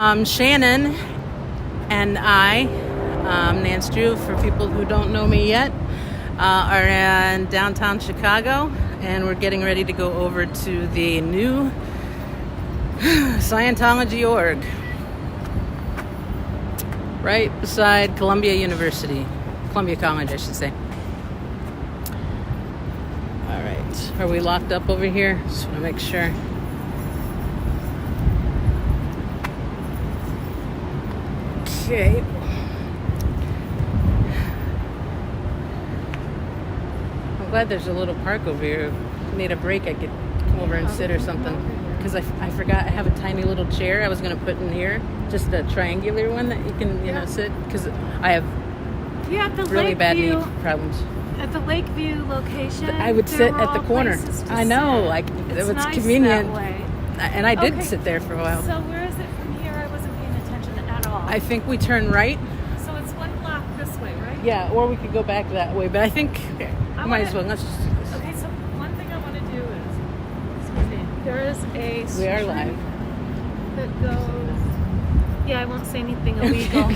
Shannon and I, Nance Drew, for people who don't know me yet, are in downtown Chicago, and we're getting ready to go over to the new Scientology org right beside Columbia College, I should say. All right, are we locked up over here? Just want to make sure. Okay. I'm glad there's a little park over here. If I need a break, I could come over and sit or something. Because I forgot I have a tiny little chair I was going to put in here. Just a triangular one that you can, sit. Because I have really bad knee problems. At the Lakeview location, I would sit at the corner. I know. It was nice convenient. That way. And I did sit there for a while. So where is it from here? I wasn't paying attention at all. I think we turn right. So it's one block this way, right? Yeah, or we could go back that way. But I think might as well. Let's just do this. Okay, so one thing I want to do is, excuse me, there is a street we are live. that goes, I won't say anything illegal.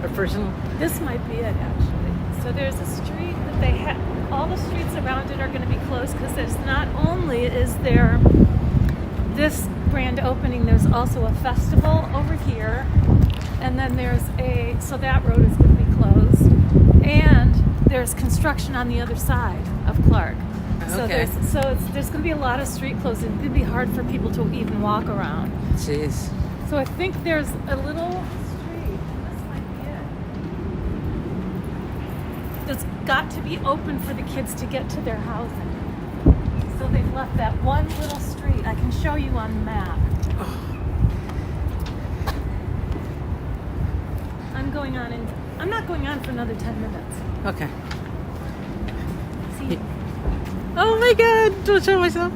Or personal. This might be it, actually. So there's a street that they have, all the streets around it are going to be closed because there's not only is there this grand opening, there's also a festival over here, and then so that road is going to be closed, and there's construction on the other side of Clark. Okay. So there's going to be a lot of street closing. It's going to be hard for people to even walk around. Jeez. So I think there's a little street, this might be it, that's got to be open for the kids to get to their housing. So they've left that one little street. I can show you on the map. I'm not going on for another 10 minutes. Okay. See? Oh my God! Don't show myself.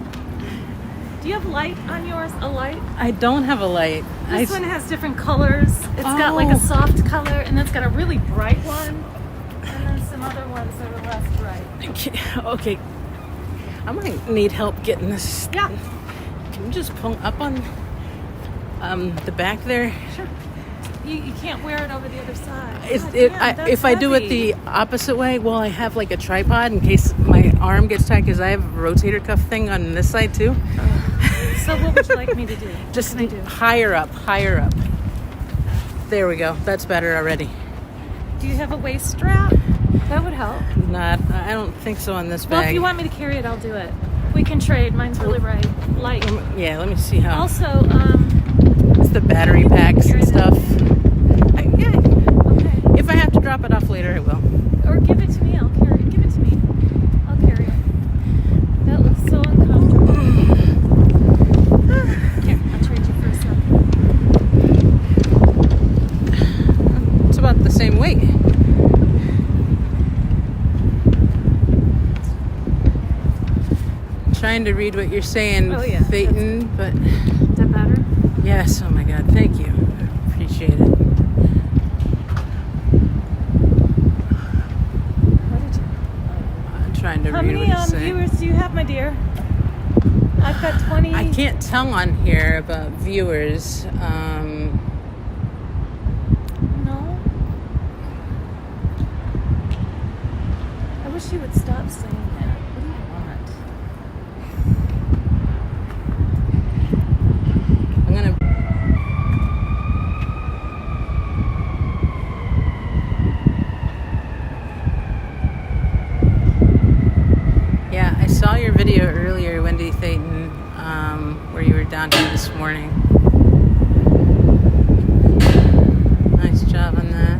Do you have light on yours? A light? I don't have a light. This one has different colors. It's got like a soft color, and it's got a really bright one, and then some other ones that are less bright. Okay. I might need help getting this. Yeah. Can you just pull up on the back there? Sure. You can't wear it over the other side. If I do it the opposite way, well, I have like a tripod in case my arm gets tight because I have a rotator cuff thing on this side too. So what would you like me to do? Just higher up. There we go. That's better already. Do you have a waist strap? That would help. I don't think so on this bag. Well, if you want me to carry it, I'll do it. We can trade. Mine's really light. Yeah, let me see how. Also, it's the battery packs and stuff. Okay. If I have to drop it off later, I will. Or give it to me. I'll carry it. Give it to me. I'll carry it. That looks so uncomfortable. Here, I'll trade you for a second. It's about the same weight. Trying to read what you're saying, Phaeton, but is that better? Yes. Oh my God, thank you. Appreciate it. I'm trying to read what you're saying. How many viewers do you have, my dear? I've got 20. I can't tell on here about viewers. No. I wish you would stop saying that. What do you want? I'm gonna. Yeah, I saw your video earlier, Wendy Phaeton, where you were down here this morning. Nice job on that.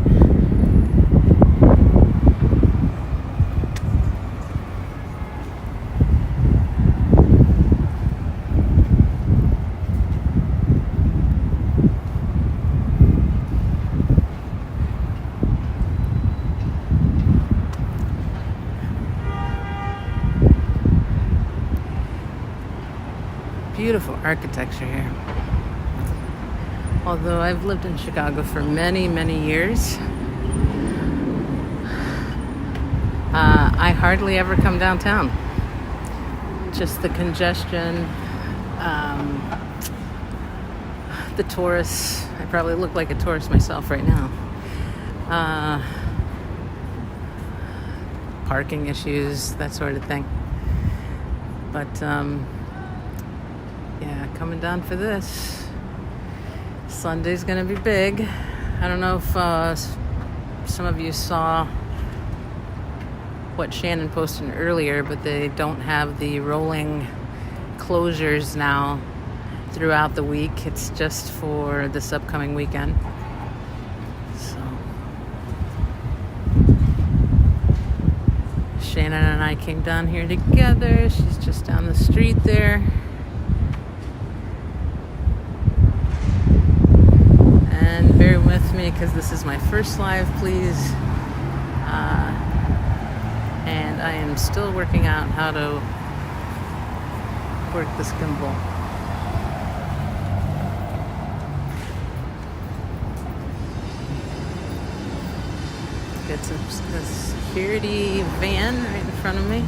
Beautiful architecture here. Although I've lived in Chicago for many, many years, I hardly ever come downtown. Just the congestion, the tourists. I probably look like a tourist myself right now. Parking issues, that sort of thing. But yeah, coming down for this. Sunday's gonna be big. I don't know if some of you saw what Shannon posted earlier, but they don't have the rolling closures now throughout the week. It's just for this upcoming weekend. So Shannon and I came down here together. She's just down the street there. And bear with me because this is my first live, please. And I am still working out how to work this gimbal. Got a security van right in front of me.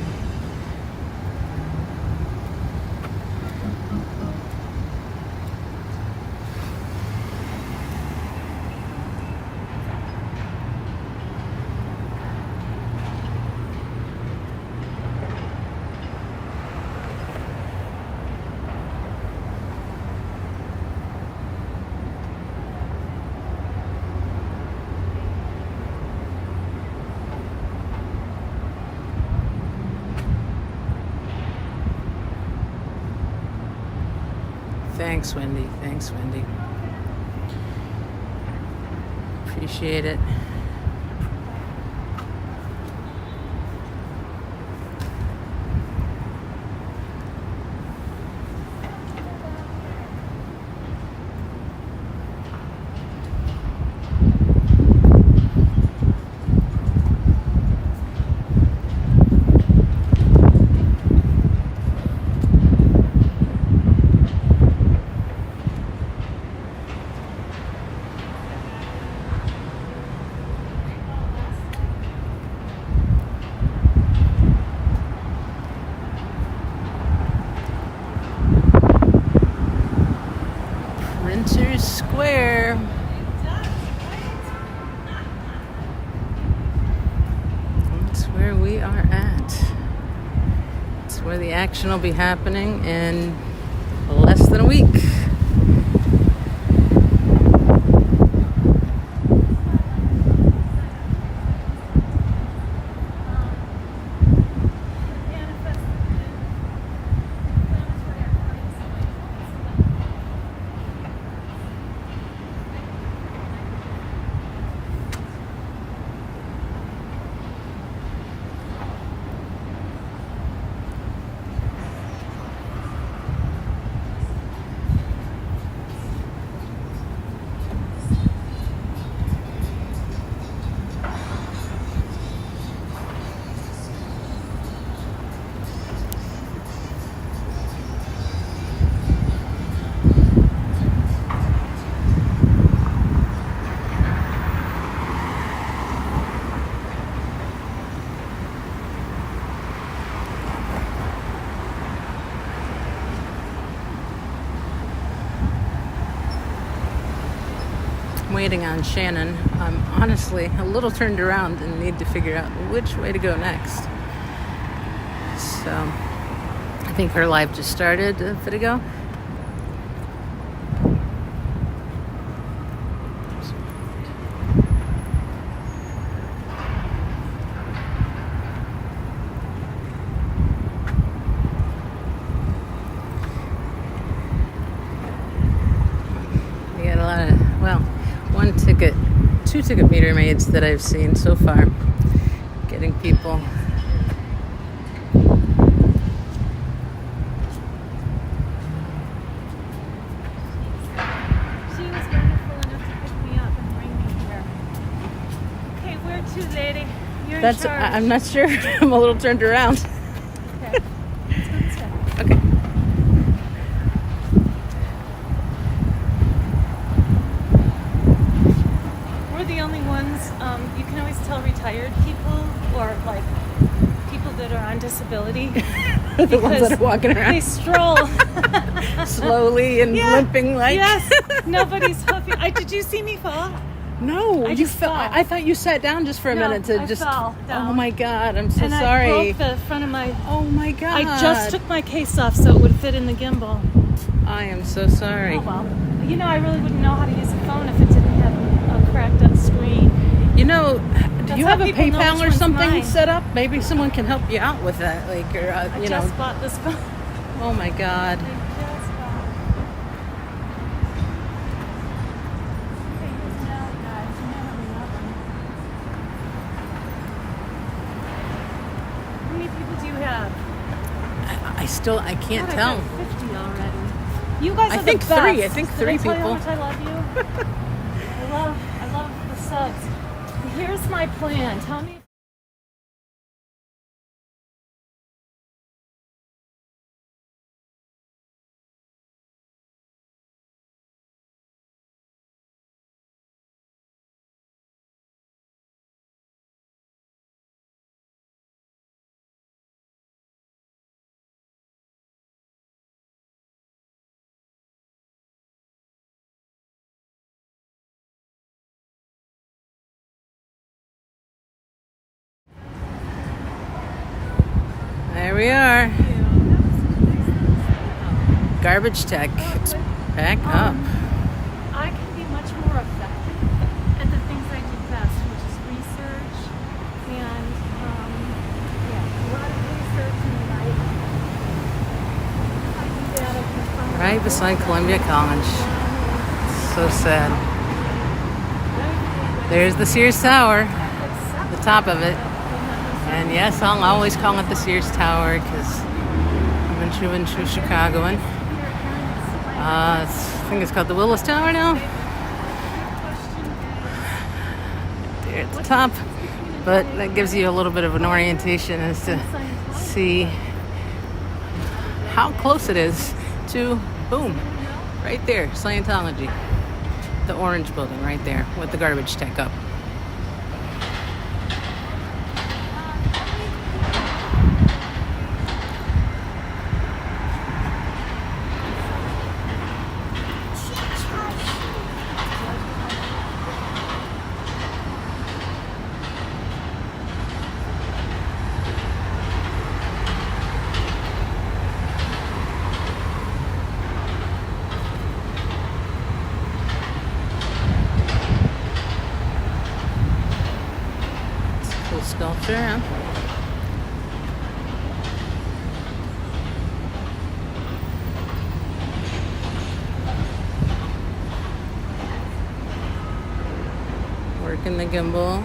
Thanks, Wendy. Thanks, Wendy. Appreciate it. Square. That's where we are at. It's where the action will be happening in less than a week. Waiting on Shannon. I'm honestly a little turned around and need to figure out which way to go next. So I think her live just started a bit ago. We got a lot of, two ticket meter maids that I've seen so far, getting people. She was wonderful enough to pick me up and bring me here. Okay, where to, lady? You're in charge. I'm not sure. I'm a little turned around. Okay. Let's go this way. Okay. We're the only ones, you can always tell retired people or like people people that are on disability. The ones that are walking They around stroll. slowly and Yeah, limping like. Yes. Nobody's hoofing. Did you see me fall? No, I you just fell. fell. I thought you sat down just for a No, minute to I just. fell down. Oh my God! I'm so And sorry. I broke the front of my. Oh my God! I just took my case off so it would fit in the gimbal. I am so sorry. Oh well. You know, I really wouldn't know how to use a phone if it didn't have a cracked up screen. You know, do That's you how have a people know PayPal which or one's something mine. set up? Maybe someone can help you out with that. Like, or I you just know. bought this phone. Oh my God! I just bought. Okay, here's now, guys. You never remember. How many people do you have? I can't God, tell. I've got 50 already. You guys I are think the best. three. I think Did three I tell people. you how much I love you? I love the subs. Here's my plan. Tell me. There we are. Garbage tech. It's back up. I can be much more effective at the things I do best, which is research and a lot of research and writing. I do that. I can find Right beside Columbia College. So sad. There's the Sears Tower, the top of it. And yes, I'll always call it the Sears Tower because I'm a true and true Chicagoan. I think it's called the Willis Tower now. There at the top. But that gives you a little bit of an orientation as to see how close it is to, boom, right there, Scientology. The orange building right there with the garbage tech up. Cool sculpture, huh? Working the gimbal.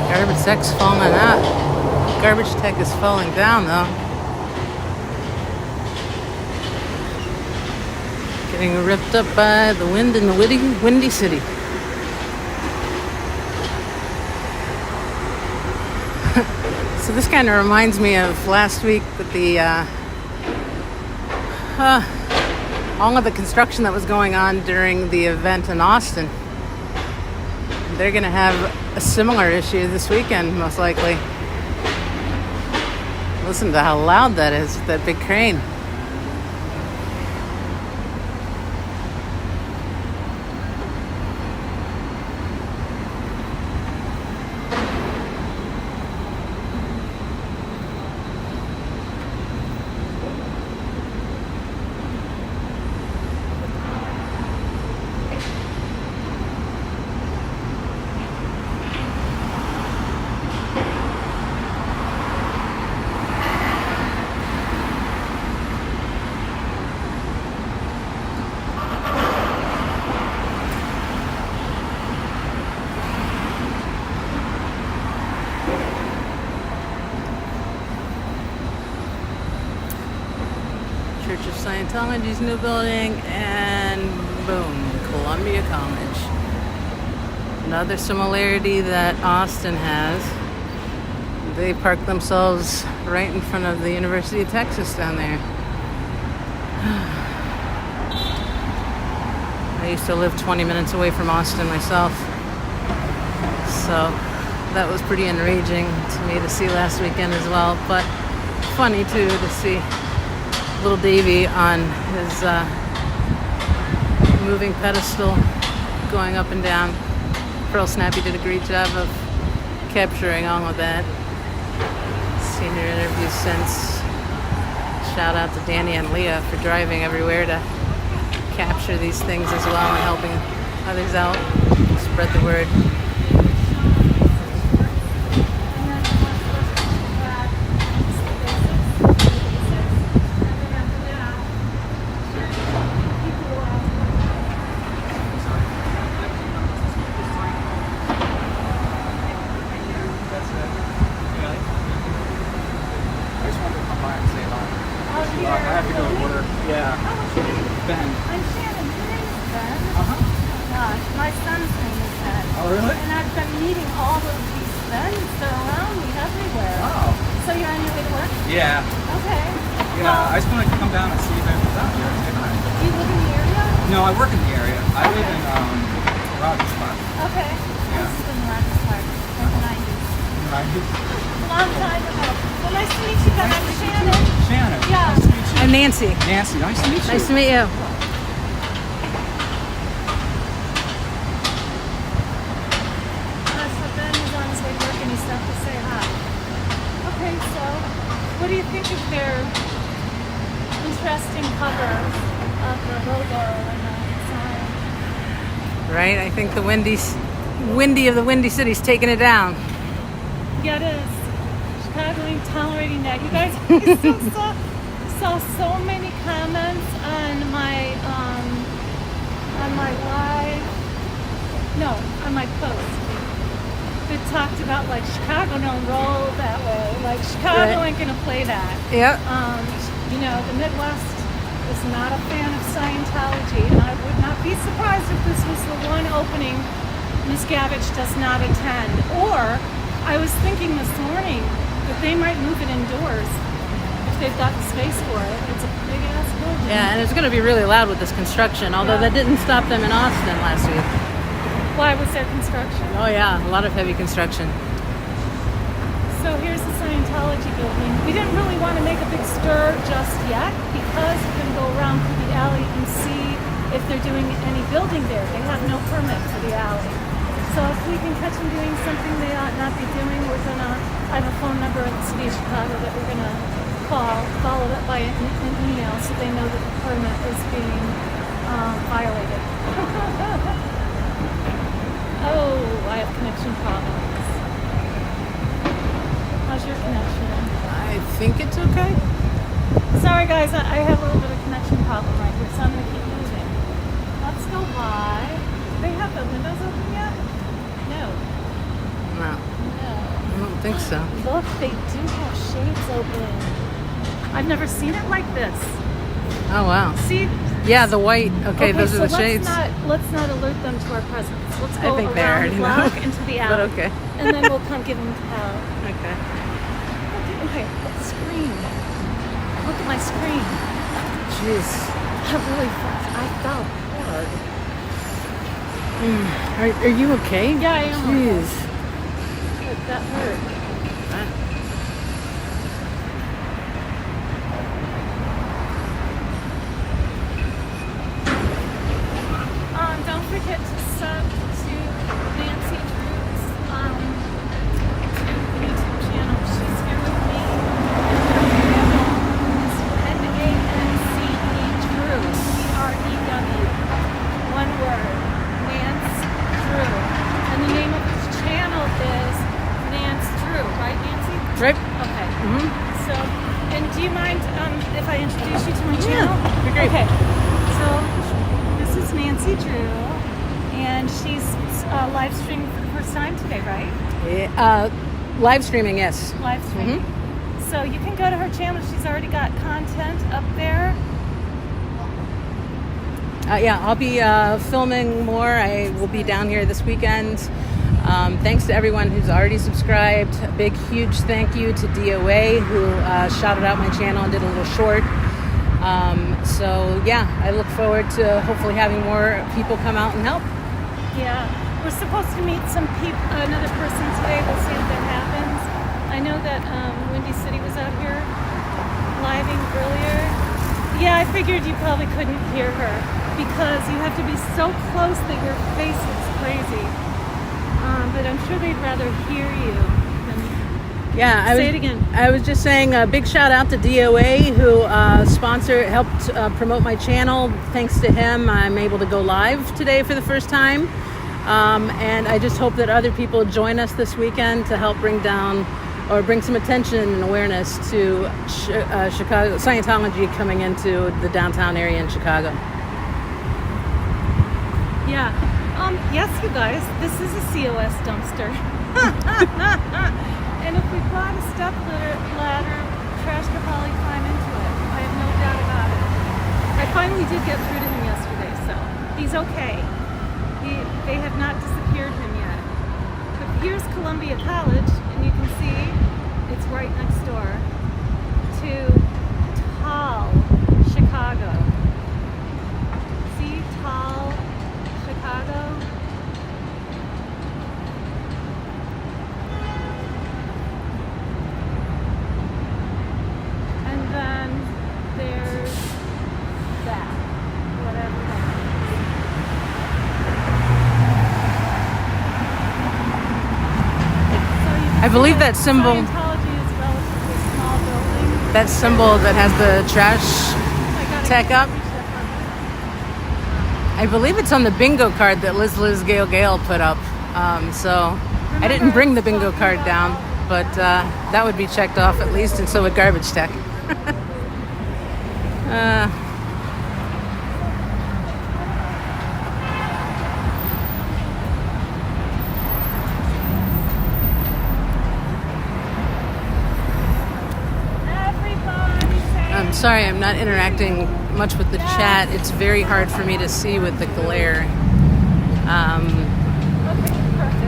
Garbage tech's falling out. Garbage tech is falling down though. Getting ripped up by the wind in the windy city. So this kind of reminds me of last week with the all of the construction that was going on during the event in Austin. They're going to have a similar issue this weekend, most likely. Listen to how loud that is, that big crane. Church of Scientology's new building, and boom, Columbia College. Another similarity that Austin has. They park themselves right in front of the University of Texas down there. I used to live 20 minutes away from Austin myself, so that was pretty enraging to me to see last weekend as well, but funny too to see little Davy on his moving pedestal going up and down. Pearl Snappy did a great job of capturing all of that. Seen your interviews since. Shout out to Danny and Leah for driving everywhere to capture these things as well and helping others out. Spread the word. I have to go to work. Yeah. Ben. I'm Shannon. Your name is Ben? Uh-huh. Gosh, my son's name is Ben. Oh, really? And I've been meeting all of these Bens. They're around me everywhere. Oh. So you're on your way to work? Yeah. Okay. Yeah, I just wanted to come down and see if I was out here and say hi. Do you live in the area? No, I work in the area. I live in Rogers Park. Okay. Yeah. This is in Rogers Park in the 90s. Right. Long time ago. Well, nice to meet you, Ben. I'm Shannon. Shannon. Yeah. Nice to meet you. I'm Nancy. Nancy, nice to meet you. Nice to meet you. So Ben is on his way to work and he stopped to say hi. Okay, so what do you think of their interesting cover of the logo and the sign? Right? I think the Windy of the Windy City's taking it down. Yeah, it is. Chicago ain't tolerating that. You guys saw so many comments on my post. That talked about like Chicago don't roll that way. Like Chicago Right. ain't gonna play that. Yep. You know, the Midwest is not a fan of Scientology, and I would not be surprised if this was the one opening Ms. Gavich does not attend. Or I was thinking this morning that they might move it indoors if they've got the space for it. It's a big ass building. Yeah, and it's going to be really loud with this construction, although Yeah. that didn't stop them in Austin last week. Why was there construction? Oh yeah, a lot of heavy construction. So here's the Scientology building. We didn't really want to make a big stir just yet because you can go around through the alley and see if they're doing any building there. They have no permit for the alley. So if we can catch them doing something they ought not be doing, I have a phone number at the City of Chicago that we're gonna call, followed up by an email so they know that the permit is being violated. Oh, I have connection problems. How's your connection? I think it's okay. Sorry guys, I have a little bit of connection problem right here, so I'm gonna keep moving. Let's go by. Do they have the windows open yet? No. No, No. I don't think so. Look, they do have shades open. I've never seen it like this. Oh wow. See? Yeah, the white. Okay, those so are the shades. Let's not alert them to our presence. Let's I go think they around already the block know. into the But alley. okay. And then we'll come give them power. Okay. Okay, screen. Look at my screen. Jeez. I fell hard. Are you okay? Yeah, I am. Jeez. Okay. That hurt. Don't forget to sub to Nancy Drew's YouTube channel. She's here with me. It's N-A-N-C-E Drew. D-R-E-W. One word. Nance Drew. And the name of his channel is Nance Drew, right, Nancy? Right. Okay. Mm-hmm. So, and do you mind if I introduce you to my channel? You're great. Okay. So, this is Nancy Drew, and she's live streaming for the first time today, right? Yeah, live streaming, yes. Live streaming. So you can go to her channel. She's already got content up there. Yeah, I'll be filming more. I will be down here this weekend. Thanks to everyone who's already subscribed. A big, huge thank you to DOA who shouted out my channel and did a little short. So yeah, I look forward to hopefully having more people come out and help. Yeah, we're supposed to meet another person today. We'll see if that happens. I know that Windy City was out here living earlier. Yeah, I figured you probably couldn't hear her because you have to be so close that your face looks crazy. But I'm sure they'd rather hear you than say it again. I was just saying a big shout out to DOA who helped promote my channel. Thanks to him, I'm able to go live today for the first time. And I just hope that other people join us this weekend to help bring some attention and awareness to Chicago Scientology coming into the downtown area in Chicago. Yeah. Yes, you guys, this is a COS dumpster. And if we brought a step ladder, trash could probably climb into it. I have no doubt about it. I finally did get through to him yesterday, so he's okay. They have not disappeared him yet. But here's Columbia College, and you can see it's right next door to Tall, Chicago. See, Tall, Chicago. And then there's that, whatever that is. I believe that symbol, Scientology is a relatively small building. that symbol that has the trash tech up, I believe it's on the bingo card that Liz Gail put up. So I didn't bring the bingo card down, but that would be checked off at least, and so would garbage tech. I'm sorry, I'm not interacting much with the chat. It's very hard for me to see with the glare.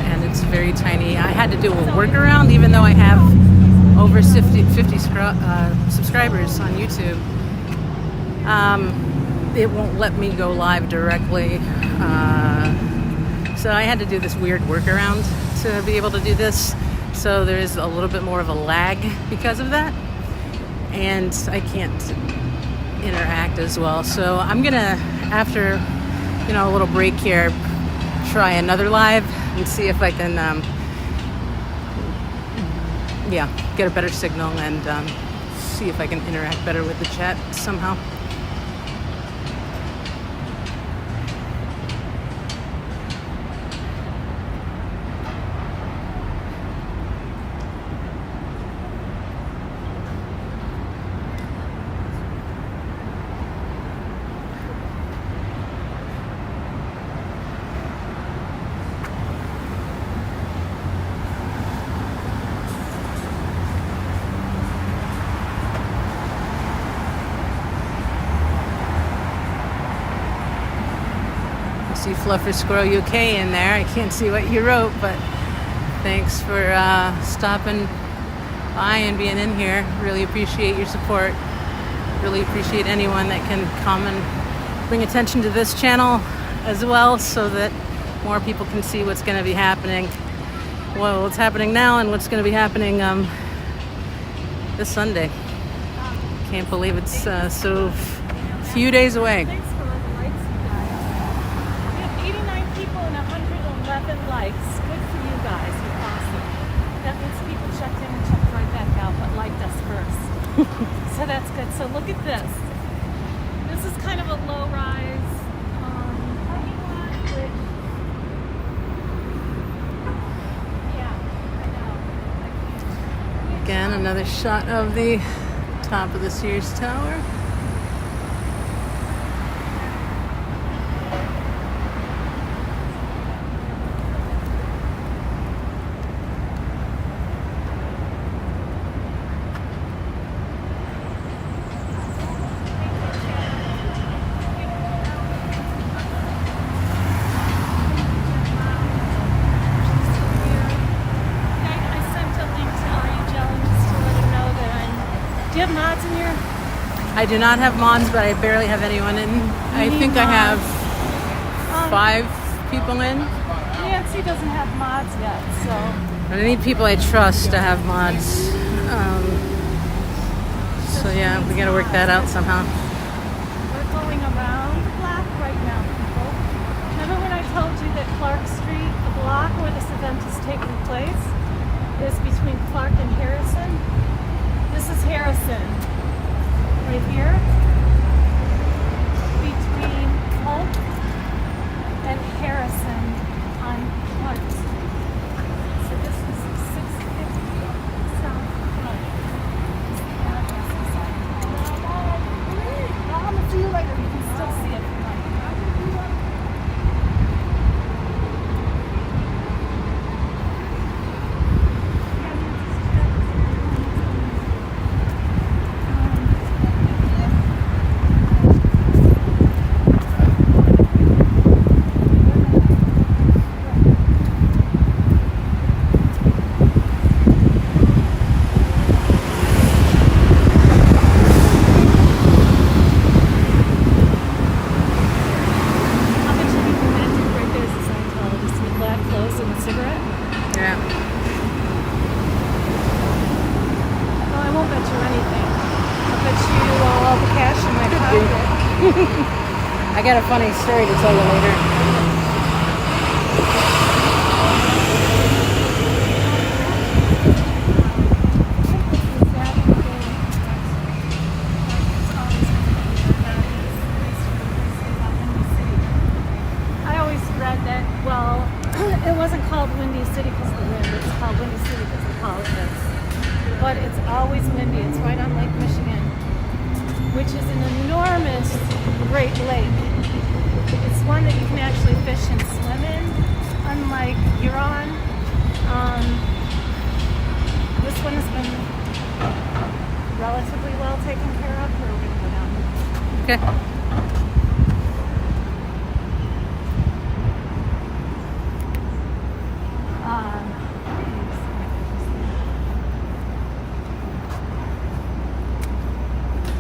And it's very tiny. I had to do a workaround, even though I have over 50 subscribers on YouTube. It won't let me go live directly. So I had to do this weird workaround to be able to do this. So there's a little bit more of a lag because of that. And I can't interact as well. So I'm gonna, after a little break here, try another live and see if I can get a better signal and see if I can interact better with the chat somehow. See Fluffer Squirrel UK in there. I can't see what you wrote, but thanks for stopping by and being in here. Really appreciate your support. Really appreciate anyone that can come and bring attention to this channel as well, so that more people can see what's going to be happening. Well, what's happening now and what's going to be happening this Sunday. Can't believe it's so few days away. Thanks for all the likes, you guys. We have 89 people and 111 likes. Good for you guys. You're awesome. That means people checked in and checked right back out, but liked us first. So that's good. So look at this. This is kind of a low-rise parking lot, which, yeah, I know. Again, another shot of the top of the Sears Tower. mods in your? I do not have mods, but I barely have anyone in. I need think I have Um, 5 people in. Nancy doesn't have mods yet, so. I need people I trust to have mods. So yeah, we gotta work that out somehow. We're going around the block right now, people. Remember when I told you that Clark Street, the block where this event is taking place, is between Clark and Harrison? This is Harrison. Right here. Between Hope and Harrison on Clark Street. So this is 650 South Clark. I'm gonna see you later. You can still see it. How much have you romantic birthdays as a Scientologist with black clothes and a cigarette? Yeah. Oh, I won't bet you anything. I'll bet you all the cash in my pocket. I got a funny story to tell you later. I always read that, well, it wasn't called Windy City because of the wind. It's called Windy City because of politics. But it's always windy. It's right on Lake Michigan, which is an enormous Great Lake. It's one that you can actually fish and swim in, unlike Huron. This one has been relatively well taken care of. We're going to go down. Okay.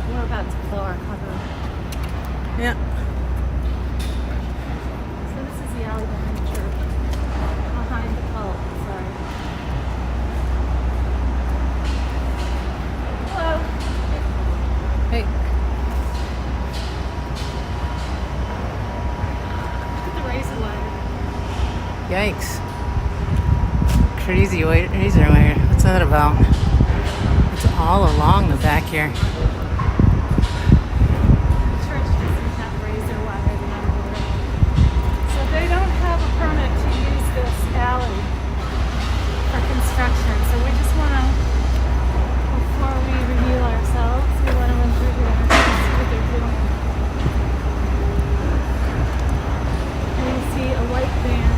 We're about to blow our cover. Yeah. So this is the alley behind the church. Behind the cult, sorry. Hello. Hey. Look at the razor wire. Yikes. Crazy razor wire. What's that about? It's all along the back here. The church doesn't have razor wire anymore. So they don't have a permit to use this alley for construction. So we just want to, before we review ourselves, we want to run through here and see what they're doing. And you see a white van.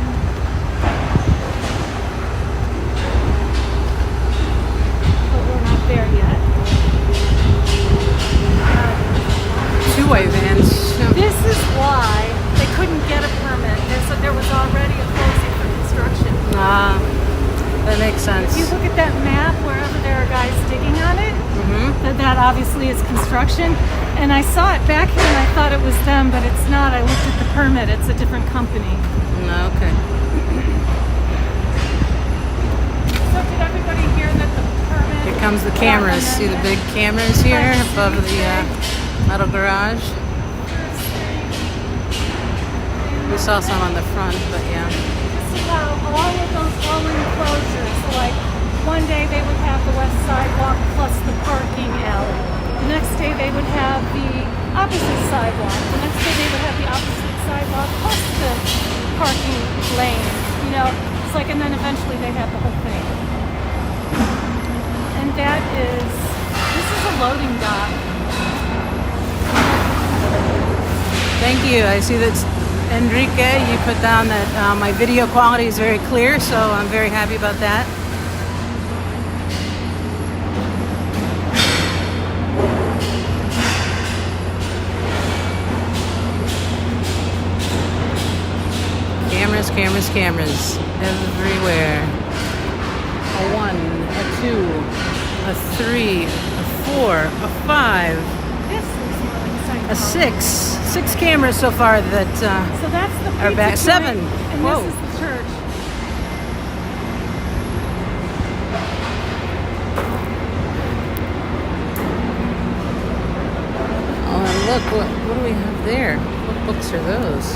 But we're not there yet. 2 white vans. This is why they couldn't get a permit. There was already a closing for construction. Ah, that makes sense. If you look at that map, wherever there are guys digging on it, that obviously is construction. And I saw it back here and I thought it was them, but it's not. I looked at the permit. It's a different company. No, okay. So did everybody hear that the permit... Here comes the cameras. See the big cameras here above the metal garage? We saw some on the front, but yeah. Just about all of those rolling closures. So like one day they would have the west sidewalk plus the parking alley. The next day they would have the opposite sidewalk. The next day they would have the opposite sidewalk plus the parking lane. You know, it's like, and then eventually they have the whole thing. And that is, this is a loading dock. Thank you. I see that Enrique, you put down that my video quality is very clear, so I'm very happy about that. Cameras, cameras, cameras everywhere. A 1, a 2, a 3, a 4, a 5, This looks more like a Scientology. 6 cameras so far that So that's the are pizza back. joint, 7. and Whoa. this is the church. Oh, and look, what do we have there? What books are those? Does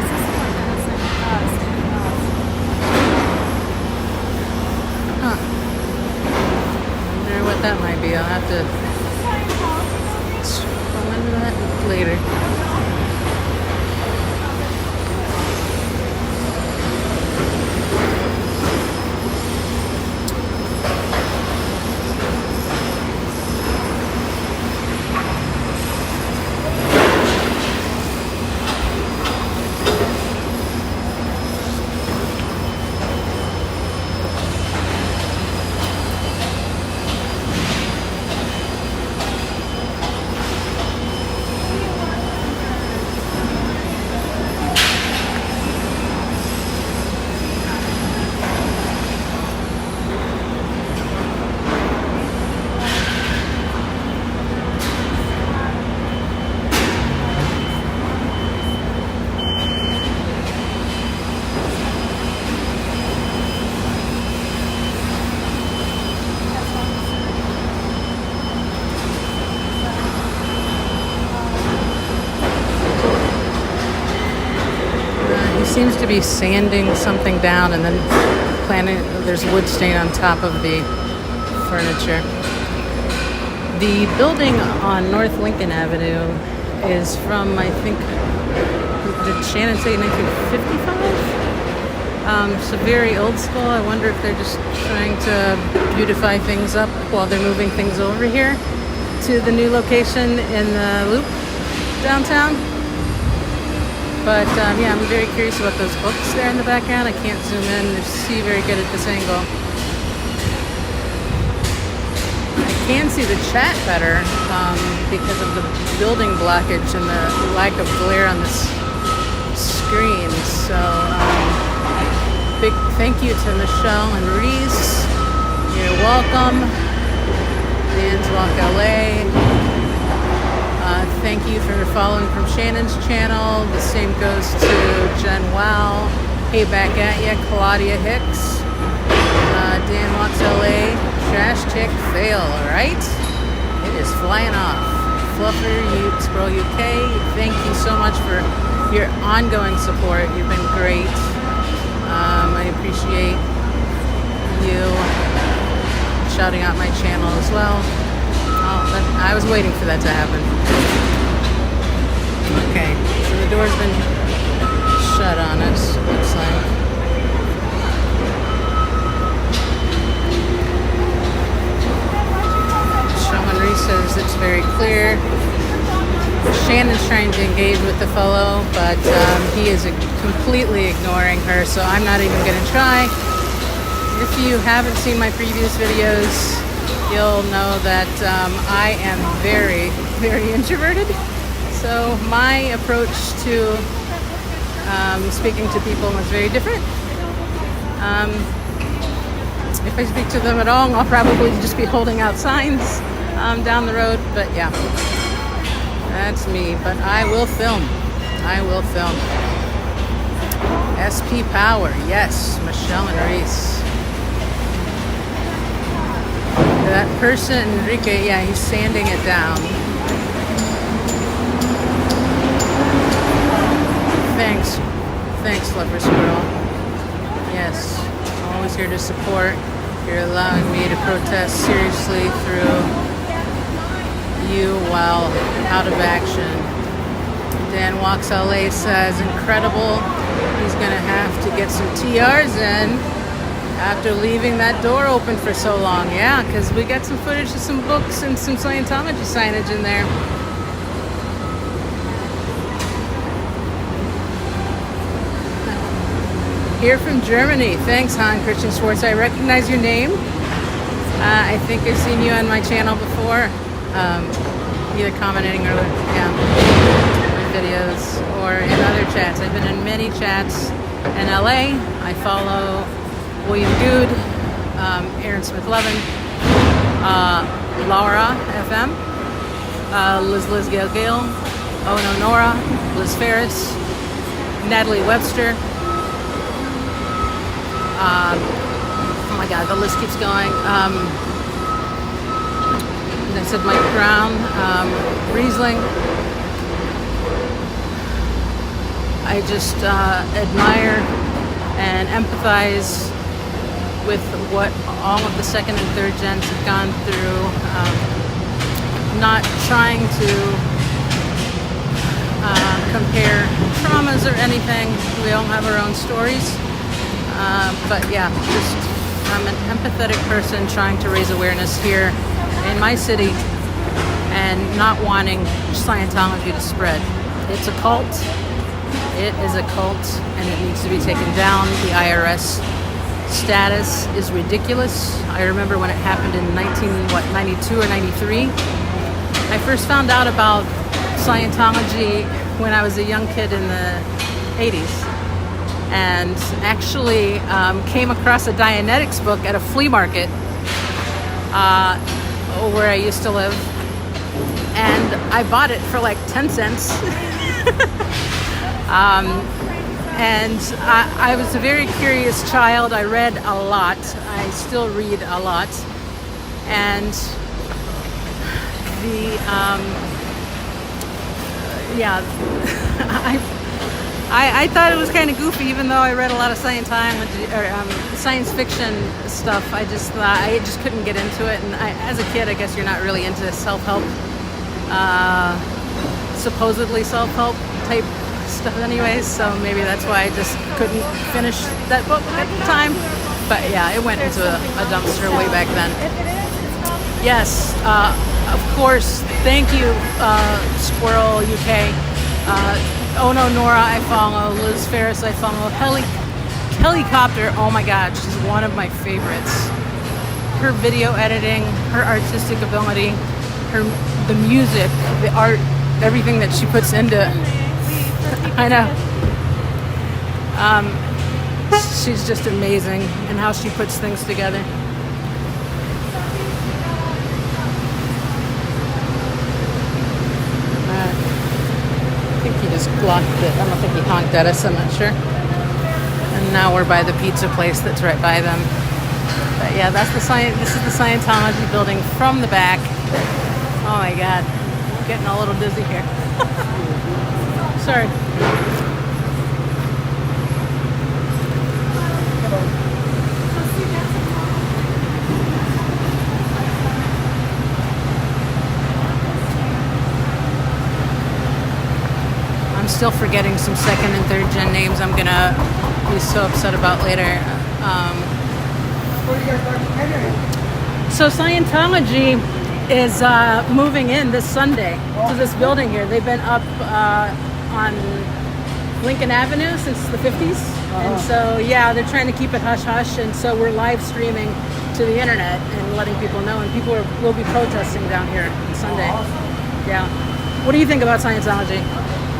this one has Huh. Wonder what that might be. I'll have to scroll into that later. He seems to be sanding something down and then planning. There's wood stain on top of the furniture. The building on North Lincoln Avenue is from, I think, did Shannon say 1955? So very old school. I wonder if they're just trying to beautify things up while they're moving things over here to the new location in the Loop downtown. But yeah, I'm very curious about those books there in the background. I can't zoom in or see very good at this angle. I can see the chat better because of the building blockage and the lack of glare on this screen. So big thank you to Michelle and Reese. You're welcome. Dan's Walk LA. Thank you for following from Shannon's channel. The same goes to Jen Wow. Hey, back at ya, Claudia Hicks. Dan Walks LA. Trash Chick Fail, right? It is flying off. Fluffer, Squirrel UK. Thank you so much for your ongoing support. You've been great. I appreciate you shouting out my channel as well. I was waiting for that to happen. Okay, so the door's been shut on us, looks like. Showman Reese says it's very clear. Shannon's trying to engage with the fellow, but he is completely ignoring her, so I'm not even going to try. If you haven't seen my previous videos, you'll know that I am very, very introverted. So my approach to speaking to people is very different. If I speak to them at all, I'll probably just be holding out signs down the road. But yeah, that's me. But I will film. I will film. SP Power, yes, Michelle and Reese. That person, Enrique, yeah, he's sanding it down. Thanks, Lover Squirrel. Yes, always here to support. You're allowing me to protest seriously through you while out of action. Dan Walks LA says, incredible. He's gonna have to get some TRs in after leaving that door open for so long. Yeah, because we got some footage of some books and some Scientology signage in there. Here from Germany. Thanks, Han Christian Schwartz. I recognize your name. I think I've seen you on my channel before. Either commenting or, yeah. videos or in other chats. I've been in many chats in LA. I follow William Good, Aaron Smith Levin, Laura FM, Liz Gail Gale, Oh No Nora, Liz Ferris, Natalie Webster. Oh my God, the list keeps going. I said Mike Brown, Riesling. I just admire and empathize with what all of the second and third gens have gone through. Not trying to compare traumas or anything. We all have our own stories. But yeah, just I'm an empathetic person trying to raise awareness here in my city and not wanting Scientology to spread. It's a cult. It is a cult and it needs to be taken down. The IRS status is ridiculous. I remember when it happened in 92 or 93. I first found out about Scientology when I was a young kid in the 80s. And actually came across a Dianetics book at a flea market where I used to live, and I bought it for like 10 cents. And I was a very curious child. I read a lot. I still read a lot. And I thought it was kind of goofy, even though I read a lot of Scientology or science fiction stuff. I just couldn't get into it. And as a kid, I guess you're not really into self-help, supposedly self-help type stuff anyways. So maybe that's why I just couldn't finish that book at the time. But yeah, it went into a dumpster way back then. Yes, of course. Thank you, Squirrel UK. Oh No Nora, I follow. Liz Ferris, I follow. Helicopter, oh my God, she's one of my favorites. Her video editing, her artistic ability, the music, the art, everything that she puts into it. I know. She's just amazing in how she puts things together. I think he just blocked it. I don't think he honked at us, I'm not sure. And now we're by the pizza place that's right by them. But yeah, this is the Scientology building from the back. Oh my God, I'm getting a little dizzy here. Sorry. I'm still forgetting some second and third gen names I'm gonna be so upset about later. So Scientology is moving in this Sunday to this building here. They've been up on Lincoln Avenue since the 50s. And so, yeah, they're trying to keep it hush-hush. And so we're live streaming to the internet and letting people know. And people will be protesting down here on Sunday. Yeah. What do you think about Scientology?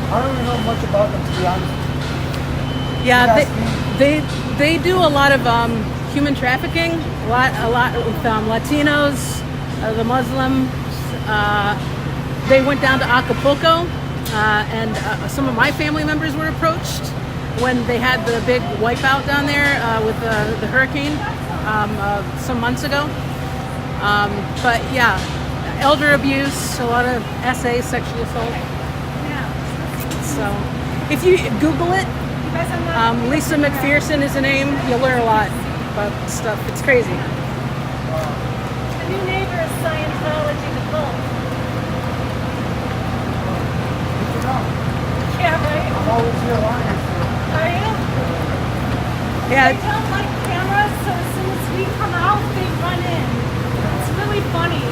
I don't even know much about them, to be honest. Yeah, they do a lot of human trafficking, a lot with Latinos, the Muslims. They went down to Acapulco, and some of my family members were approached when they had the big wipeout down there with the hurricane some months ago. But yeah, elder abuse, a lot of SA, sexual assault. So if you Google it, Lisa McPherson is the name, you'll learn a lot about stuff. It's crazy. The new neighbor is Scientology the cult. Yeah, right? I'm always here lying. Are you? Yeah. They don't like cameras, so as soon as we come out, they run in. It's really funny. I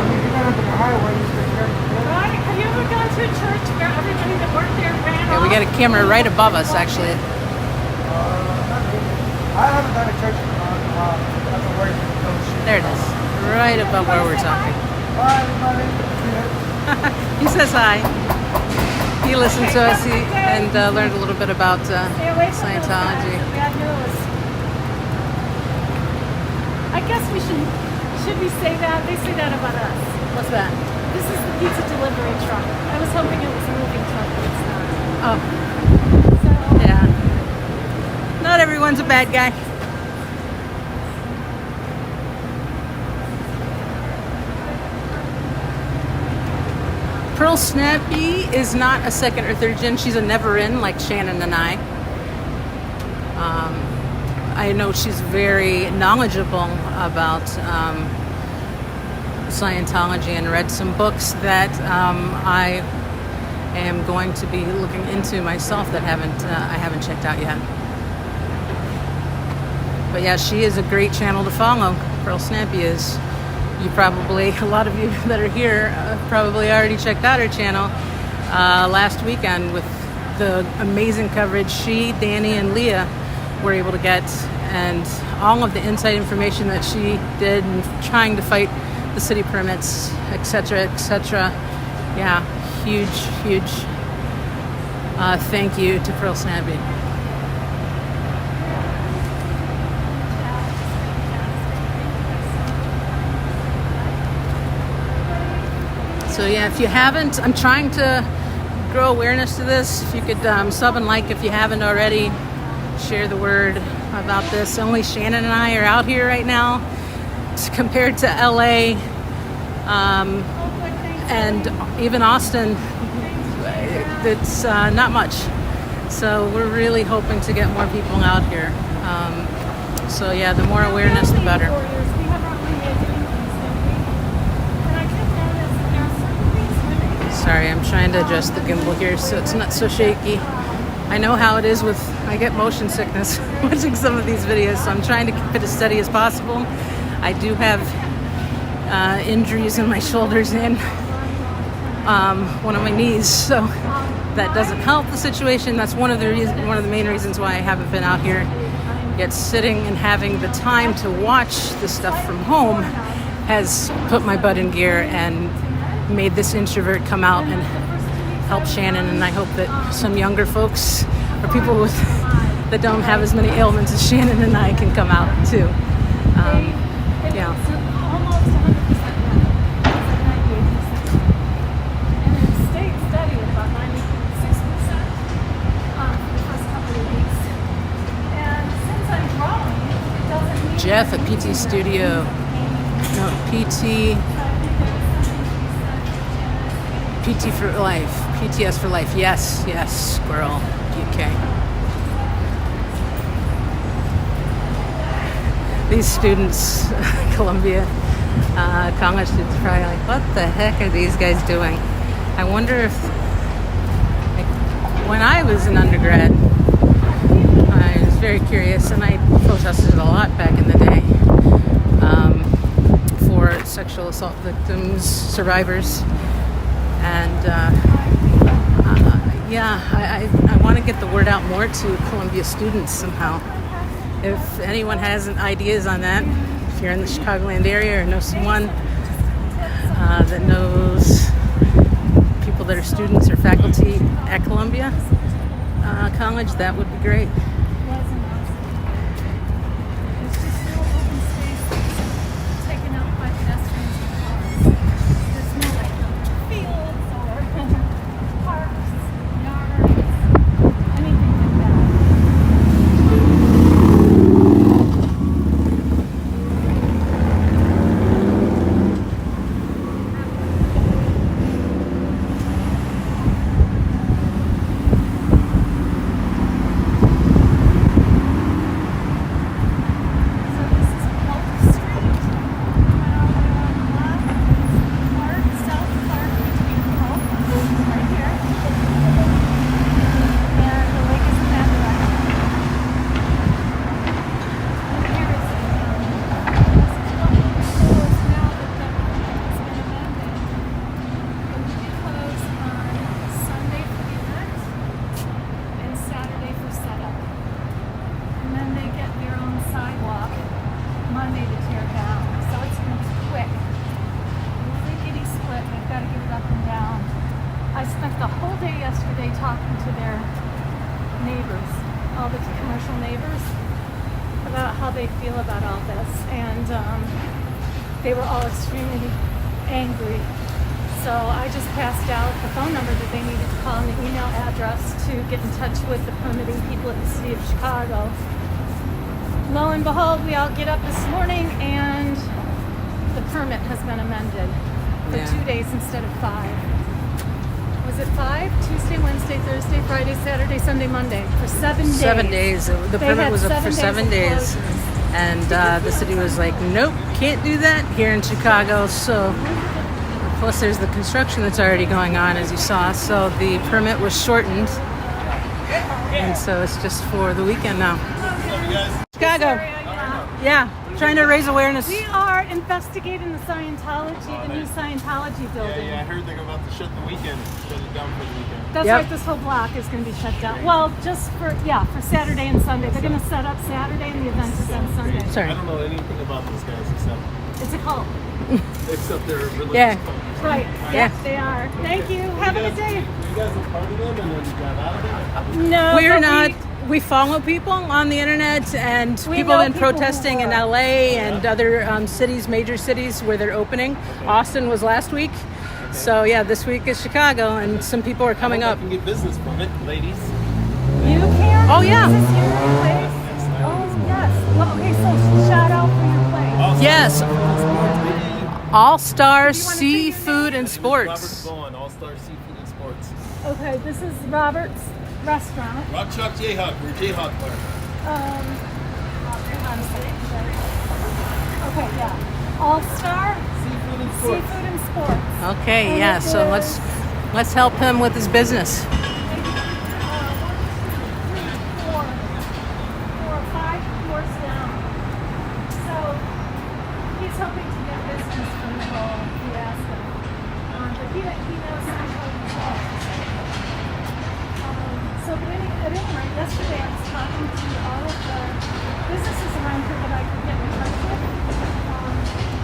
mean, you're not on the highway, you stay here. Right? Have you ever gone to a church where everybody that worked there ran Yeah, we off? got a camera right above us, actually. Not really. I haven't done a church in a while. I've been working with those shit. There it is, right above where we're talking. Bye, everybody. He says hi. he listened to us and learned a little bit about Stay away from those guys Scientology. with bad news. I guess should we say that? They say that about us. What's that? This is the pizza delivery truck. I was hoping it was a moving truck, but it's not. Oh, So, yeah. Not everyone's a bad guy. Pearl Snappy is not a second or third gen. She's a never in like Shannon and I. I know she's very knowledgeable about Scientology and read some books that I am going to be looking into myself that I haven't checked out yet. But yeah, she is a great channel to follow. Pearl Snappy is. You probably, a lot of you that are here probably already checked out her channel last weekend with the amazing coverage she, Danny, and Leah were able to get, and all of the inside information that she did and trying to fight the city permits, etc., etc. Yeah, huge thank you to Pearl Snappy. So yeah, if you haven't, I'm trying to grow awareness to this. If you could sub and like if you haven't already, share the word about this. Only Shannon and I are out here right now compared to LA and even Austin. It's not much. So we're really hoping to get more people out here. So yeah, the more awareness, the better. Sorry, I'm trying to adjust the gimbal here so it's not so shaky. I know how it is I get motion sickness watching some of these videos, so I'm trying to keep it as steady as possible. I do have injuries in my shoulders and one of my knees, so that doesn't help the situation. That's one of the main reasons why I haven't been out here yet. Sitting and having the time to watch the stuff from home has put my butt in gear and made this introvert come out and help Shannon, and I hope that some younger folks or people that don't have as many ailments as Shannon and I can come out too. Yeah. Almost 100% and it stayed steady at about 96% for the first couple of weeks. And since I'm growing, it doesn't mean Jeff at PT Studio. No, PT for life. PTS for life. Yes, Squirrel, UK. These students, Columbia college students, are probably like, what the heck are these guys doing? I wonder if, when I was an undergrad, I was very curious, and I protested a lot back in the day for sexual assault victims, survivors. And I want to get the word out more to Columbia students somehow. If anyone has ideas on that, if you're in the Chicagoland area or know someone that knows people that are students or faculty at Columbia College, that would be great. neighbors, all the commercial neighbors, about how they feel about all this, and they were all extremely angry. So I just passed out the phone number that they needed to call and the email address to get in touch with the permitting people at the city of Chicago. Lo and behold, we all get up this morning and the permit has been amended for 2 days instead of 5. Was it 5? Tuesday, Wednesday, Thursday, Friday, Saturday, Sunday, Monday. For 7 days. 7 days. The permit was up for 7 days. And the city was like, nope, can't do that here in Chicago. So, plus there's the construction that's already going on, as you saw. So the permit was shortened. And so it's just for the weekend now. Chicago. Yeah, trying to raise awareness. We are investigating the Scientology, the new Scientology building. Yeah, I heard they're about to shut it down for the weekend. That's right, this whole block is going to be shut down. Well, just for Saturday and Sunday. They're going to set up Saturday and the event is on Sunday. Sorry. I don't know anything about these guys It's a cult. except their religious cult. Right. Yeah, they are. Thank you. Have a good day. You guys are part of them and then got out of it? No. We're but not. We follow people on the internet, and people have been protesting in LA and other cities, major cities where they're opening. Austin was last week. So yeah, this week is Chicago, and some people are coming up. You can get business from it, ladies. You can? Oh, yeah. Is this your place? Oh, yes. Well, okay, so shout out for your place. Yes. All Star say your Seafood and Robert Sports. Bowen, All Star Seafood and Sports. Okay, this is Robert's restaurant. Rock Chalk Jayhawk, we're Jayhawk Bar. Hang on a second. Okay, yeah. All Star Seafood and Sports. Seafood and Sports. Okay, And yeah. it So is- let's help him with his business. 5 floors down. So he's hoping to get business from the whole fiasco. But he knows how to talk. So but at any rate, yesterday I was talking to all of the businesses around here that I could get in touch with.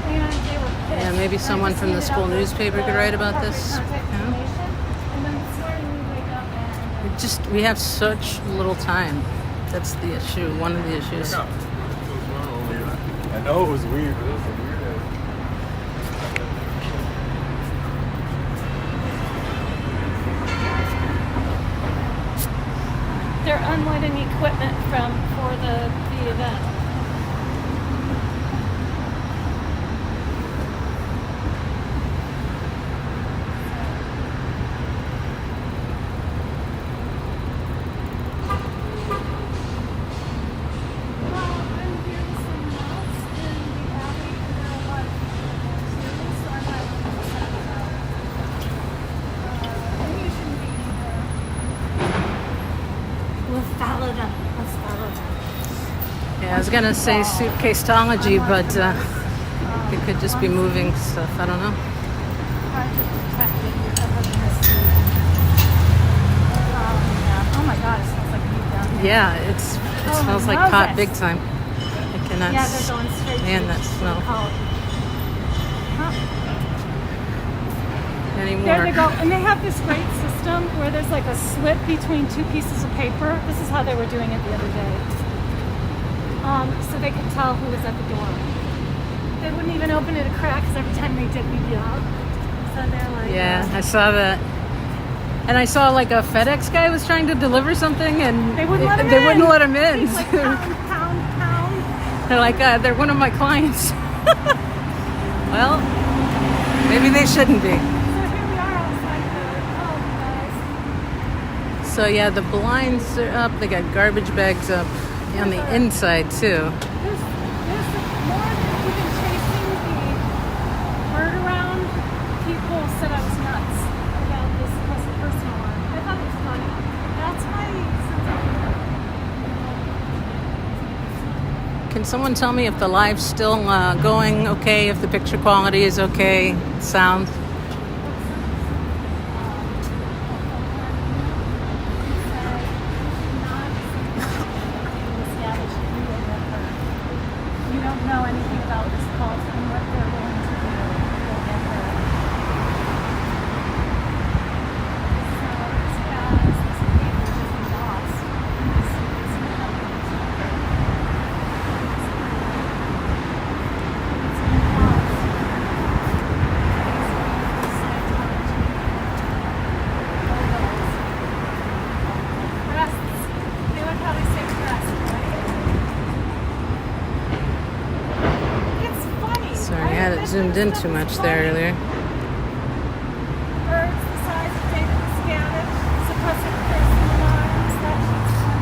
And they were pissed. Yeah, maybe And I someone just from the handed school out newspaper could write about this. contact Yeah. information. And then this morning we wake up and We have such little time. That's the issue. One of the issues. I know it was weird, but it was a weird day. they're unloading equipment for the event. Yeah, I was gonna say suitcaseology, but it could just be moving stuff. I don't know. Oh my God, it smells like meat down here. Yeah, it smells like pot big time. I cannot Yeah, they're going straight stand to that smell There anymore. they go. And they have this great system where there's like a slit between two pieces of paper. This is how they were doing it the other day. So they could tell who was at the door. They wouldn't even open it a crack because every time they did, we'd yell. So they're like... Yeah, I saw that. And I saw like a FedEx guy was trying to deliver something, and They wouldn't let him they in. wouldn't let him in. He's like, pound. They're like, they're one of my clients. Well, maybe they shouldn't be. So here we are outside the So yeah, the blinds are up. They got garbage bags up on the inside too. There's more than even chasing the bird around. People said I was nuts about this personal one. I thought it was funny. That's my Can someone tell me if the live's still going okay? If the picture quality is okay? Sound? You don't know anything about this cult and what they're willing to do. You'll get hurt. So this guy's this behavior is just lost. had it zoomed in too much there earlier. Birds the size of David Miscavige, suppressive person alarms, that shit's fun.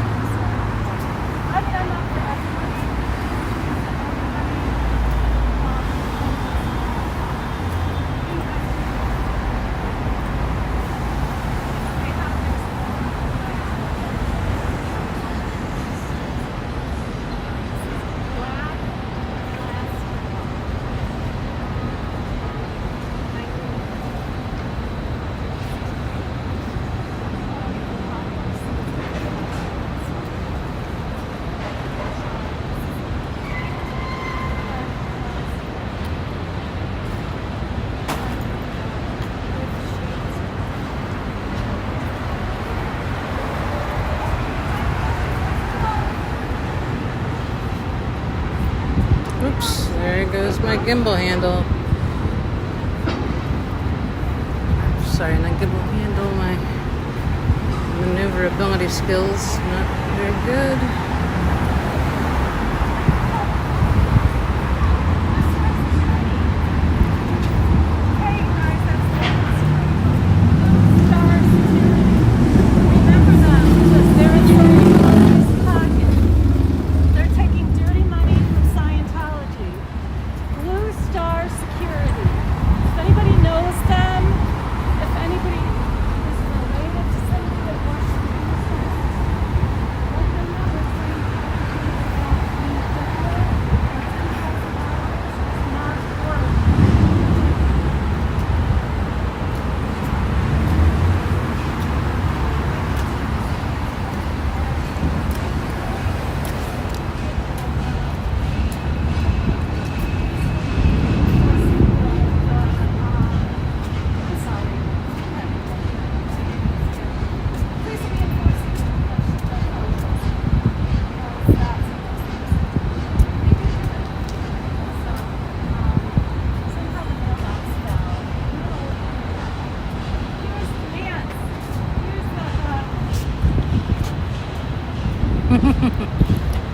I mean, I'm not for everybody. Oops, there goes my gimbal handle. Sorry, not gimbal handle, my maneuverability skills not very good. Hey guys, that's stars. Remember them, because they're in Scientology's pocket. They're taking dirty money from Scientology. Blue Star Security. If anybody knows them, if anybody is related to somebody that works for Blue Star, let them know they're trying to $10,000 not worth.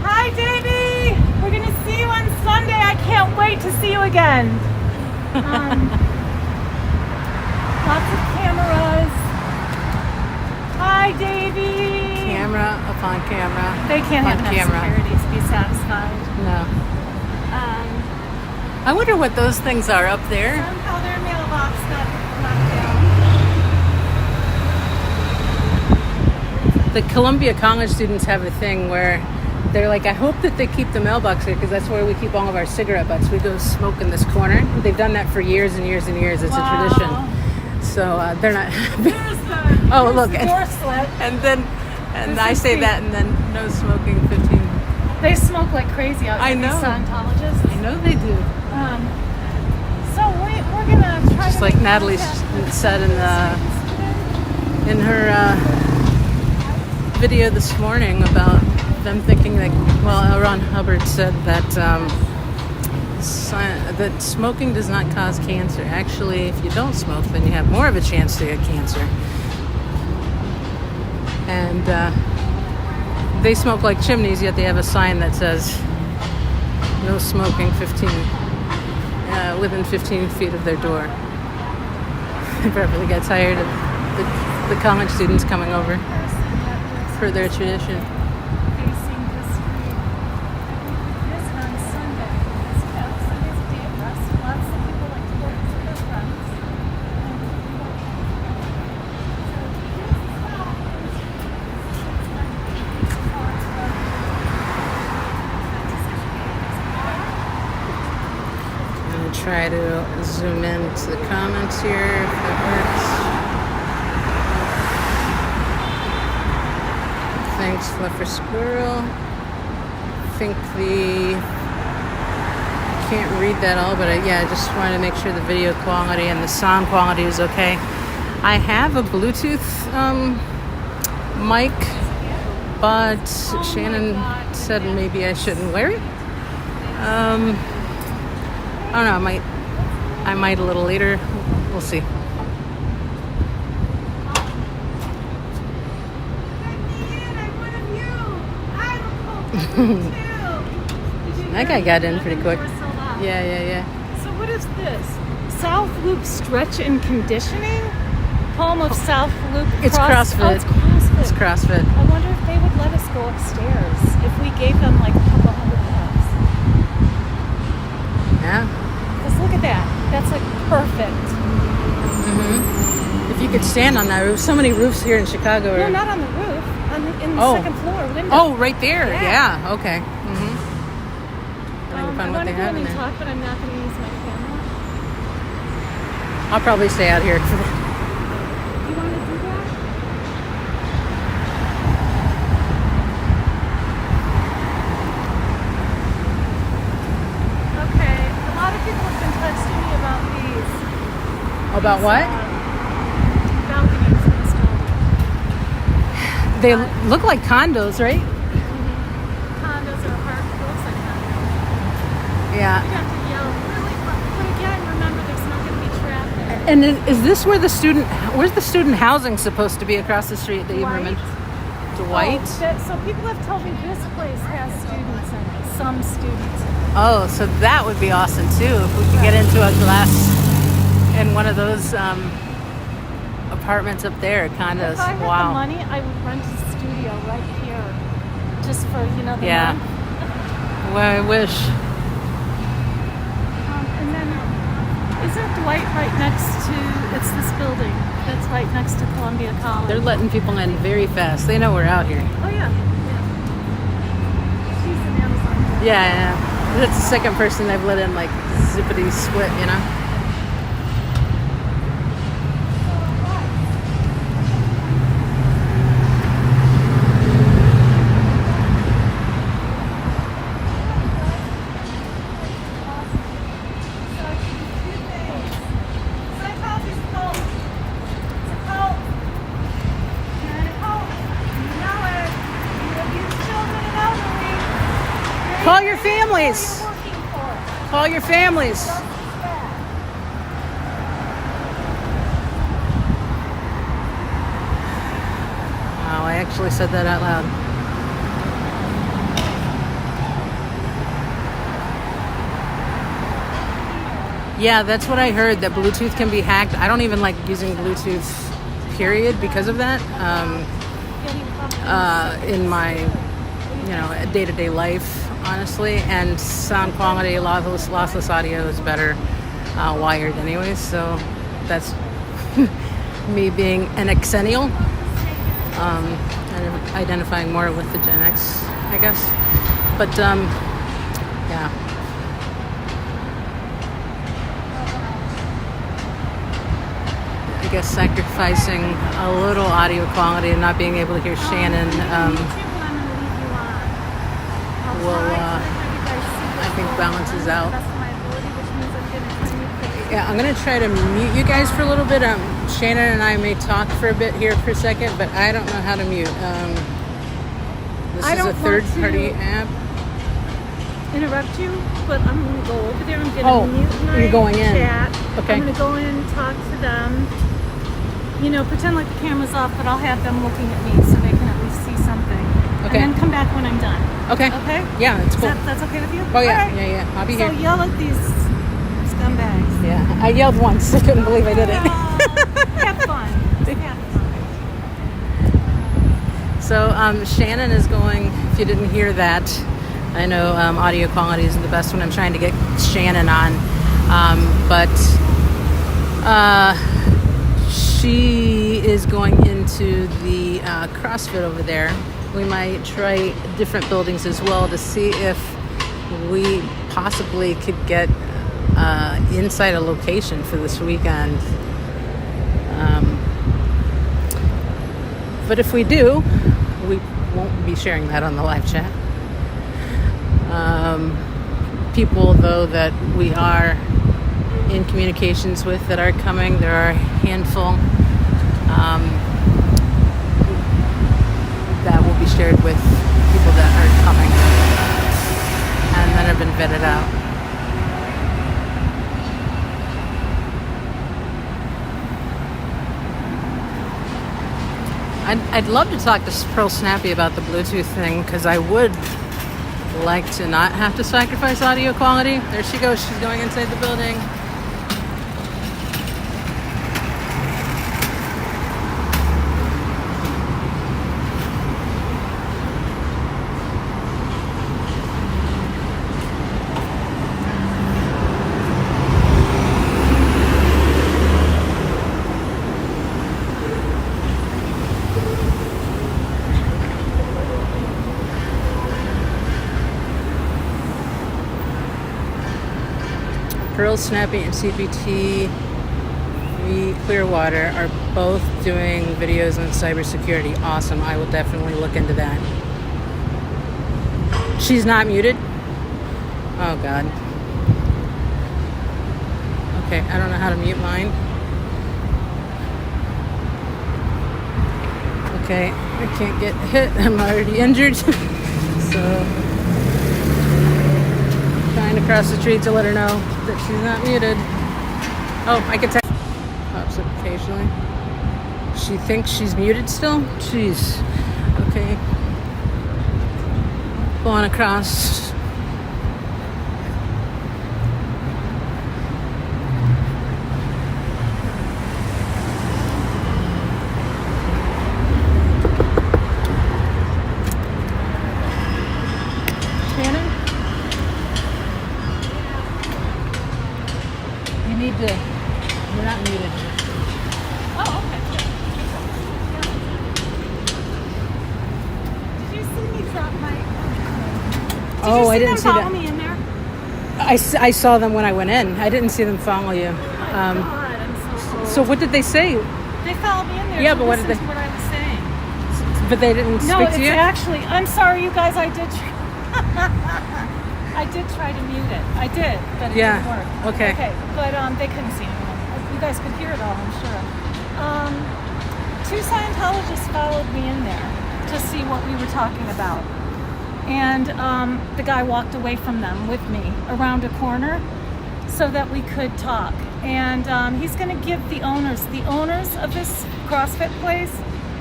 Hi, Davey! We're going to see you on Sunday. I can't wait to see you again. Lots of cameras. Hi, Davey! Camera upon camera. They can't have upon enough camera. security to be satisfied. No. I wonder what those things are up there. Somehow their mailbox got knocked down. The Columbia College students have a thing where they're like, I hope that they keep the mailbox here because that's where we keep all of our cigarette butts. We go smoke in this corner. They've done that for years and years and years. It's a tradition. So they're not happy. There's the, Oh, there's look. the door slit. And then, and This I is say the- that, and then no smoking 15. They smoke like crazy out I here, these know. Scientologists. I know they do. So we're gonna try Just to like make Natalie contact with said in her video this morning about them thinking that, well, Ron Hubbard said that that smoking does not cause cancer. Actually, if you don't smoke, then you have more of a chance to get cancer. And they smoke like chimneys, yet they have a sign that says no smoking 15 within 15 feet of their door. They probably get tired of the college students coming over for their tradition. facing the street. Visit on Sunday. Sunday's a day of rest. Lots of people like to go visit their friends. I'm going to try to zoom into the comments here if that works. Thanks, Fluffer Squirrel. I think can't read that all, but I just wanted to make sure the video quality and the sound quality is okay. I have a Bluetooth mic, but Shannon said maybe I shouldn't wear it. I don't know. I might a little later. We'll see. That guy got in pretty quick. Yeah. So what is this? South Loop Stretch and Conditioning? Home of South Loop It's CrossFit. Oh, it's CrossFit. It's CrossFit. I wonder if they would let us go upstairs if we gave them like a couple $100. Yeah. Because look at that. That's like perfect. If you could stand on that roof. So many roofs here in Chicago. No, not on the roof. In the Oh. second floor window. Oh, right there. Yeah. Yeah. Okay. Mm-hmm. I Fun what want they to go have in in and there. talk, but I'm not going to use my camera. I'll probably stay out here for the. You want to do that? Okay. A lot of people have been texting me about these. About what? Balconies in this building. They look like condos, right? Condos or apartments. Looks like condos. Yeah. You have to yell really loud. But again, remember, there's not going to be traffic. And is this where where's the student housing supposed to be across the street that you Dwight? remember? Dwight? So people have told me this place has students in it. Some students in it. Oh, so that would be awesome too if we could get into a glass in one of those apartments up there, condos. If I had the Wow. money, I would rent a studio right here, just for the Yeah. month. Well, I wish. And then isn't Dwight right next to? It's this building that's right next to Columbia College. They're letting people in very fast. They know we're out here. Oh yeah. She's an Amazon. Yeah. That's the second person I've let in like zippity split, you know? Call your families. Call your families. Wow, I actually said that out loud. Yeah, that's what I heard, that Bluetooth can be hacked. I don't even like using Bluetooth, period, because of that. In my, day-to-day life, honestly. And sound quality, lossless audio is better wired anyways. So that's me being an Xennial, and identifying more with the Gen X, I guess. But yeah. I guess sacrificing a little audio quality and not being able to hear Shannon will, I think, balances out. Yeah, I'm going to try to mute you guys for a little bit. Shannon and I may talk for a bit here for a second, but I don't know how to mute. This is a third-party app. Interrupt you, but I'm going to go over there. I'm going to mute my you're going in. chat. Okay. I'm going to go in and talk to them. Pretend like the camera's off, but I'll have them looking at me so they can at least see something. Okay. And then come back when I'm done. Okay. Okay? Yeah, that's cool. That's okay with you? Oh, yeah. All right. Yeah. I'll be So here. yell at these scumbags. Yeah, I yelled once. I couldn't believe I did it. Have fun. Just have fun. So Shannon is going, if you didn't hear that, I know audio quality isn't the best when I'm trying to get Shannon on, but she is going into the CrossFit over there. We might try different buildings as well to see if we possibly could get inside a location for this weekend. But if we do, we won't be sharing that on the live chat. People, though, that we are in communications with that are coming, there are a handful that will be shared with people that are coming and that have been vetted out. I'd love to talk to Pearl Snappy about the Bluetooth thing, because I would like to not have to sacrifice audio quality. There she goes. She's going inside the building. Pearl Snappy and CPT Clearwater are both doing videos on cybersecurity. Awesome. I will definitely look into that. She's not muted? Oh, God. Okay, I don't know how to mute mine. Okay, I can't get hit. I'm already injured. So, trying to cross the street to let her know that she's not muted. Oh, I can text. Pops up occasionally. She thinks she's muted still? Jeez. Okay. Going across. Shannon? You need to. You're not muted. Oh, okay. Did you see me drop my... Oh, I didn't see follow that. me in there? I saw them when I went in. I didn't see them follow you. God, I'm so old. So what did they say? They followed me in there. Yeah, to but what did listen they- to what I was saying. But they didn't No, speak it's to you? actually... I'm sorry, you guys. I did... I did try to mute it. I did, but it Yeah, didn't work. okay. Okay, but they couldn't see anyone. You guys could hear it all, I'm sure. Two Scientologists followed me in there to see what we were talking about. And the guy walked away from them with me around a corner so that we could talk. And he's going to give the owners of this CrossFit place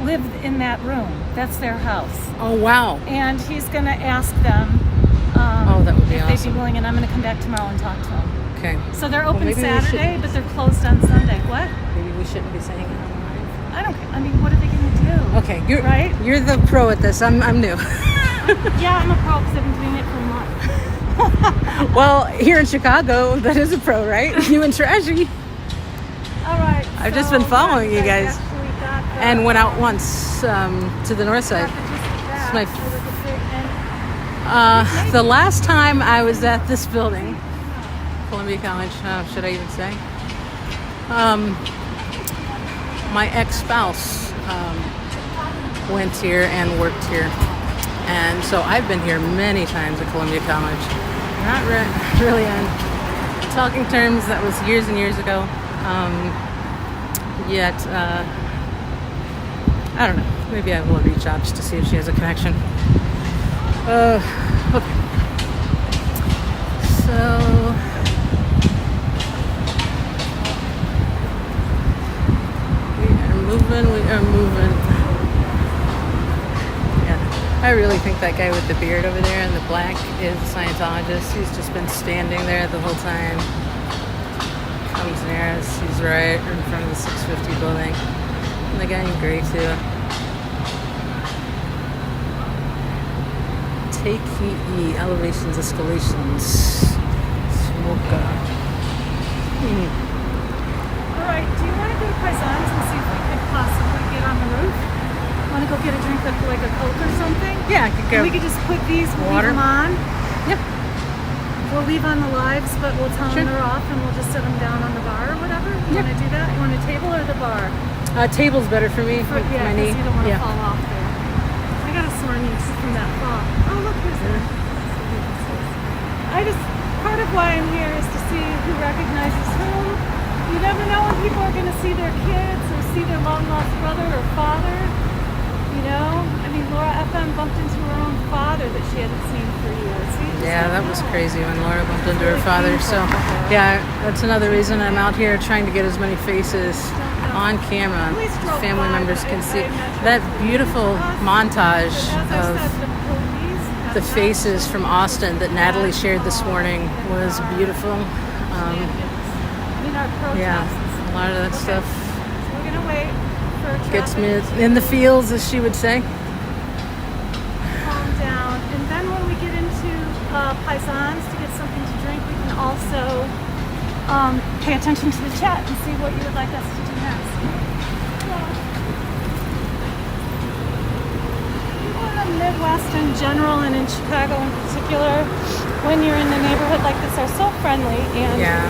live in that room. That's their house. Oh, wow. And he's going to ask them That would be if they'd awesome. be willing, and I'm going to come back tomorrow and talk to them. Okay. So they're open maybe we Saturday, shouldn't- but they're closed on Sunday. What? Maybe we shouldn't be saying it online. I don't care. I mean, what are they going to do? Okay, you're Right? You're the pro at this. I'm new. Yeah, I'm a pro because I've been doing it for a month. Well, here in Chicago, that is a pro, right? You and Tragedy. All right. I've just been following you guys. actually got the- And went out once to the north side. got the gist of that. my- So with the big- and The last time I was at this building, Columbia College, should I even say? My ex-spouse went here and worked here. And so I've been here many times at Columbia College. Not really on talking terms. That was years and years ago. Yet, I don't know. Maybe I will reach out just to see if she has a connection. Okay. So, we are moving. Yeah. I really think that guy with the beard over there and the black is a Scientologist. He's just been standing there the whole time. Comes near us. He's right in front of the 650 building. And the guy in gray, too. Take E, elevations, escalations. Smoke. all right. Do you want to go to Paisans and see if we could possibly get on the roof? Want to go get a drink of like a Coke or something? Yeah, I could go. We could just put these. We'll Water? leave them on. Yep. We'll leave on the lives, but we'll tell Sure. them they're off, and we'll just set them down on the bar or whatever. You Yep. want to do that? You want a table or the bar? Table's better for me. For, with yeah, my because knee. you don't want to Yeah. fall off there. I got a sore knee from that fall. Oh, look, who's there? Part of why I'm here is to see who recognizes whom. You never know when people are going to see their kids or see their long-lost brother or father. You know? I mean, Laura FM bumped into her own father that she hadn't seen for years. You just Yeah, don't that was know. crazy when Laura bumped into her father. So, yeah, that's another reason I'm out here trying to get as many faces on camera. Police drove Family by, members but can I see imagine that it beautiful was us. montage But as I of said, the police have the not faces shown from me Austin that Natalie at shared this all morning in was our beautiful. in our protests. Yeah, a lot of that Okay. stuff So we're gonna wait for gets me traffic to in the feels, as she would say. calm down, and then when we get into Paisans to get something to drink, we can also pay attention to the chat and see what you would like us to do next. People in the Midwest in general and in Chicago in particular when you're in a neighborhood like this, are so friendly and Yeah.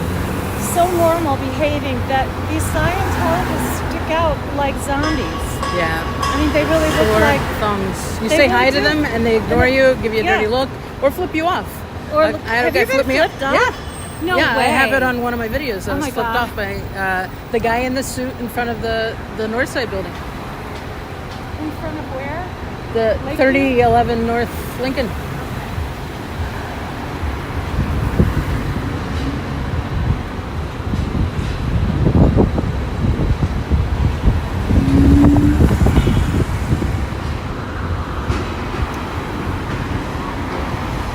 so normal behaving that these Scientologists stick out like zombies. Yeah. I mean, they really look Four like, thumbs. You They say really hi to do. them and they ignore you, give you a Yeah. dirty look, or flip you off. or I had a have guy you been flip me off. flipped off? Yeah. No yeah, way. I have it on one of my videos. I Oh was my flipped God. off by the guy in the suit in front of the Northside building. In front of where? The Lakeview? 3011 North Lincoln.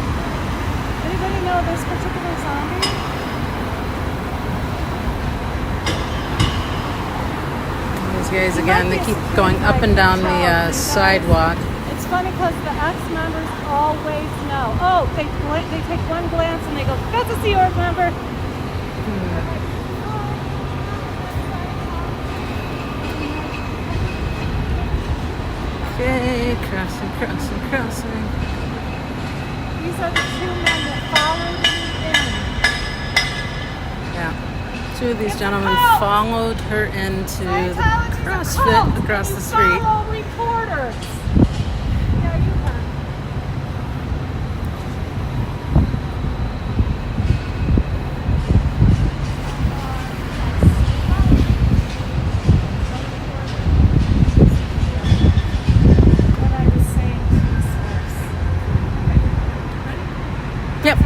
Anybody know this particular zombie? These guys He again, might they be a keep security going up guard and down for the Charles, you guys. sidewalk. It's funny because the ex-members always know. Oh, they take one glance and they go, "That's a Sea Org member." Okay, crossing. These are the two men that followed me Yeah. Two of these It's a gentlemen cult. followed her into in. the Scientology is a CrossFit cult, across and the you street. Follow reporters. Yeah, you heard. What I was saying to the source. Yep.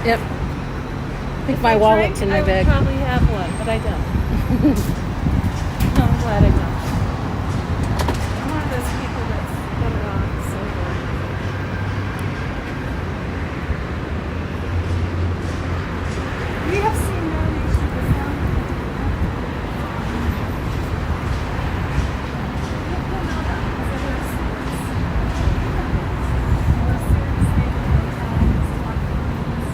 Yep. I think my wallet's in my I bag. would probably have one, but I don't. No, I'm glad I don't. I'm one of those people that's better off sober. We have seen no nation before. You'll know that because I wear suits. I wear suits, stay in hotels, talk to police.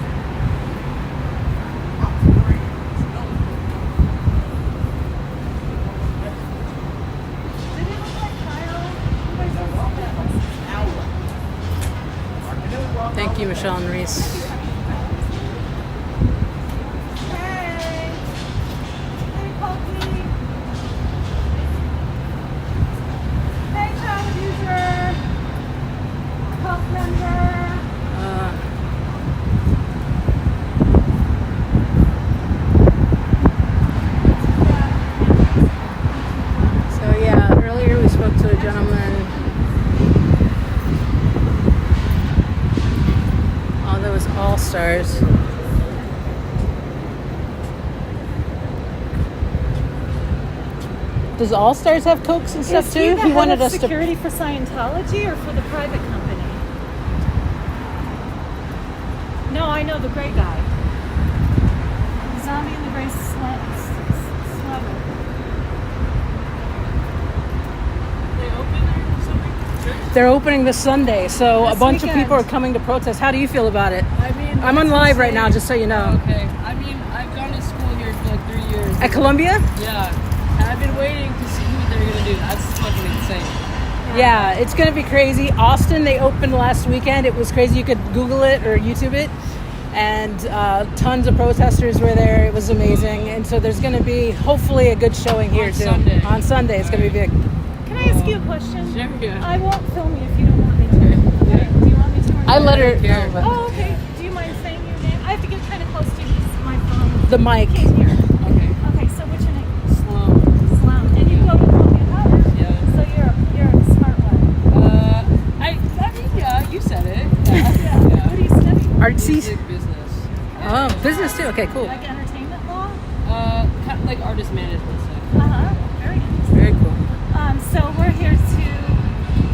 Did he look like Kyle? You guys don't see that. Thank you, Michelle and Reese. Hey! Hey, Pokey! Hey, child abuser! Cult member! Uh, so yeah, earlier we spoke to a gentleman. Oh, that was All Stars. Does All Stars have Cokes and stuff Is too? he the He head wanted of us to. security for Scientology or for the private company? No, I know the gray guy. The zombie in the gray sweater. They open or something? They're opening this Sunday, so This a bunch of weekend. people are coming to protest. How do you feel about it? I mean, I'm on it's live right now, insane. just so you know. Okay. I mean, I've gone to school here for like 3 years. At Columbia? Yeah. And I've been waiting to see what they're gonna do. That's fucking insane. Yeah, it's going to be crazy. Austin, they opened last weekend. It was crazy. You could Google it or YouTube it. And tons of protesters were there. It was amazing. And so there's going to be hopefully a good showing here On too. Sunday. On Sunday, it's going to be big. Can I ask you a question? Sure, yeah. I won't film you if you don't want me to. Okay. Do you want me to? or I not? let her. care. Oh, okay. Do you mind saying your name? I have to get kind of close to you because my phone The mic. can't hear. Okay. Okay, so what's your name? Slow. Sloan. And you go to Columbia College? Yeah. So you're a smart one. I mean, yeah, you said it. Yeah. Yeah. What do you study? Artsy. Music business. Oh, business too. Okay, cool. Like entertainment law? Kind of like artist management stuff. Uh-huh. Very interesting. Very cool. So we're here to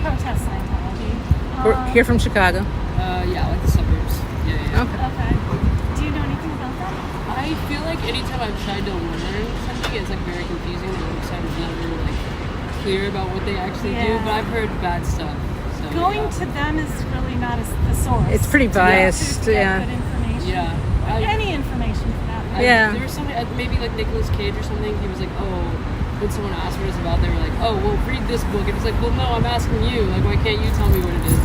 protest Scientology. We're here from Chicago. Yeah, like the suburbs. Yeah. Okay. Okay. Do you know anything about that? I feel like anytime I've tried to learn something, it's like very confusing. The website is never like clear about what they actually do, Yeah. but I've heard bad stuff. So, Going yeah. to them is really not the source. It's pretty biased. To get Yeah. good information. Yeah. Any information for that matter. Yeah. There was somebody, maybe like Nicolas Cage or something. He was like, oh, when someone asked what it's about, they were like, oh, well, read this book. And it's like, well, no, I'm asking you. Like, why can't you tell me what it is?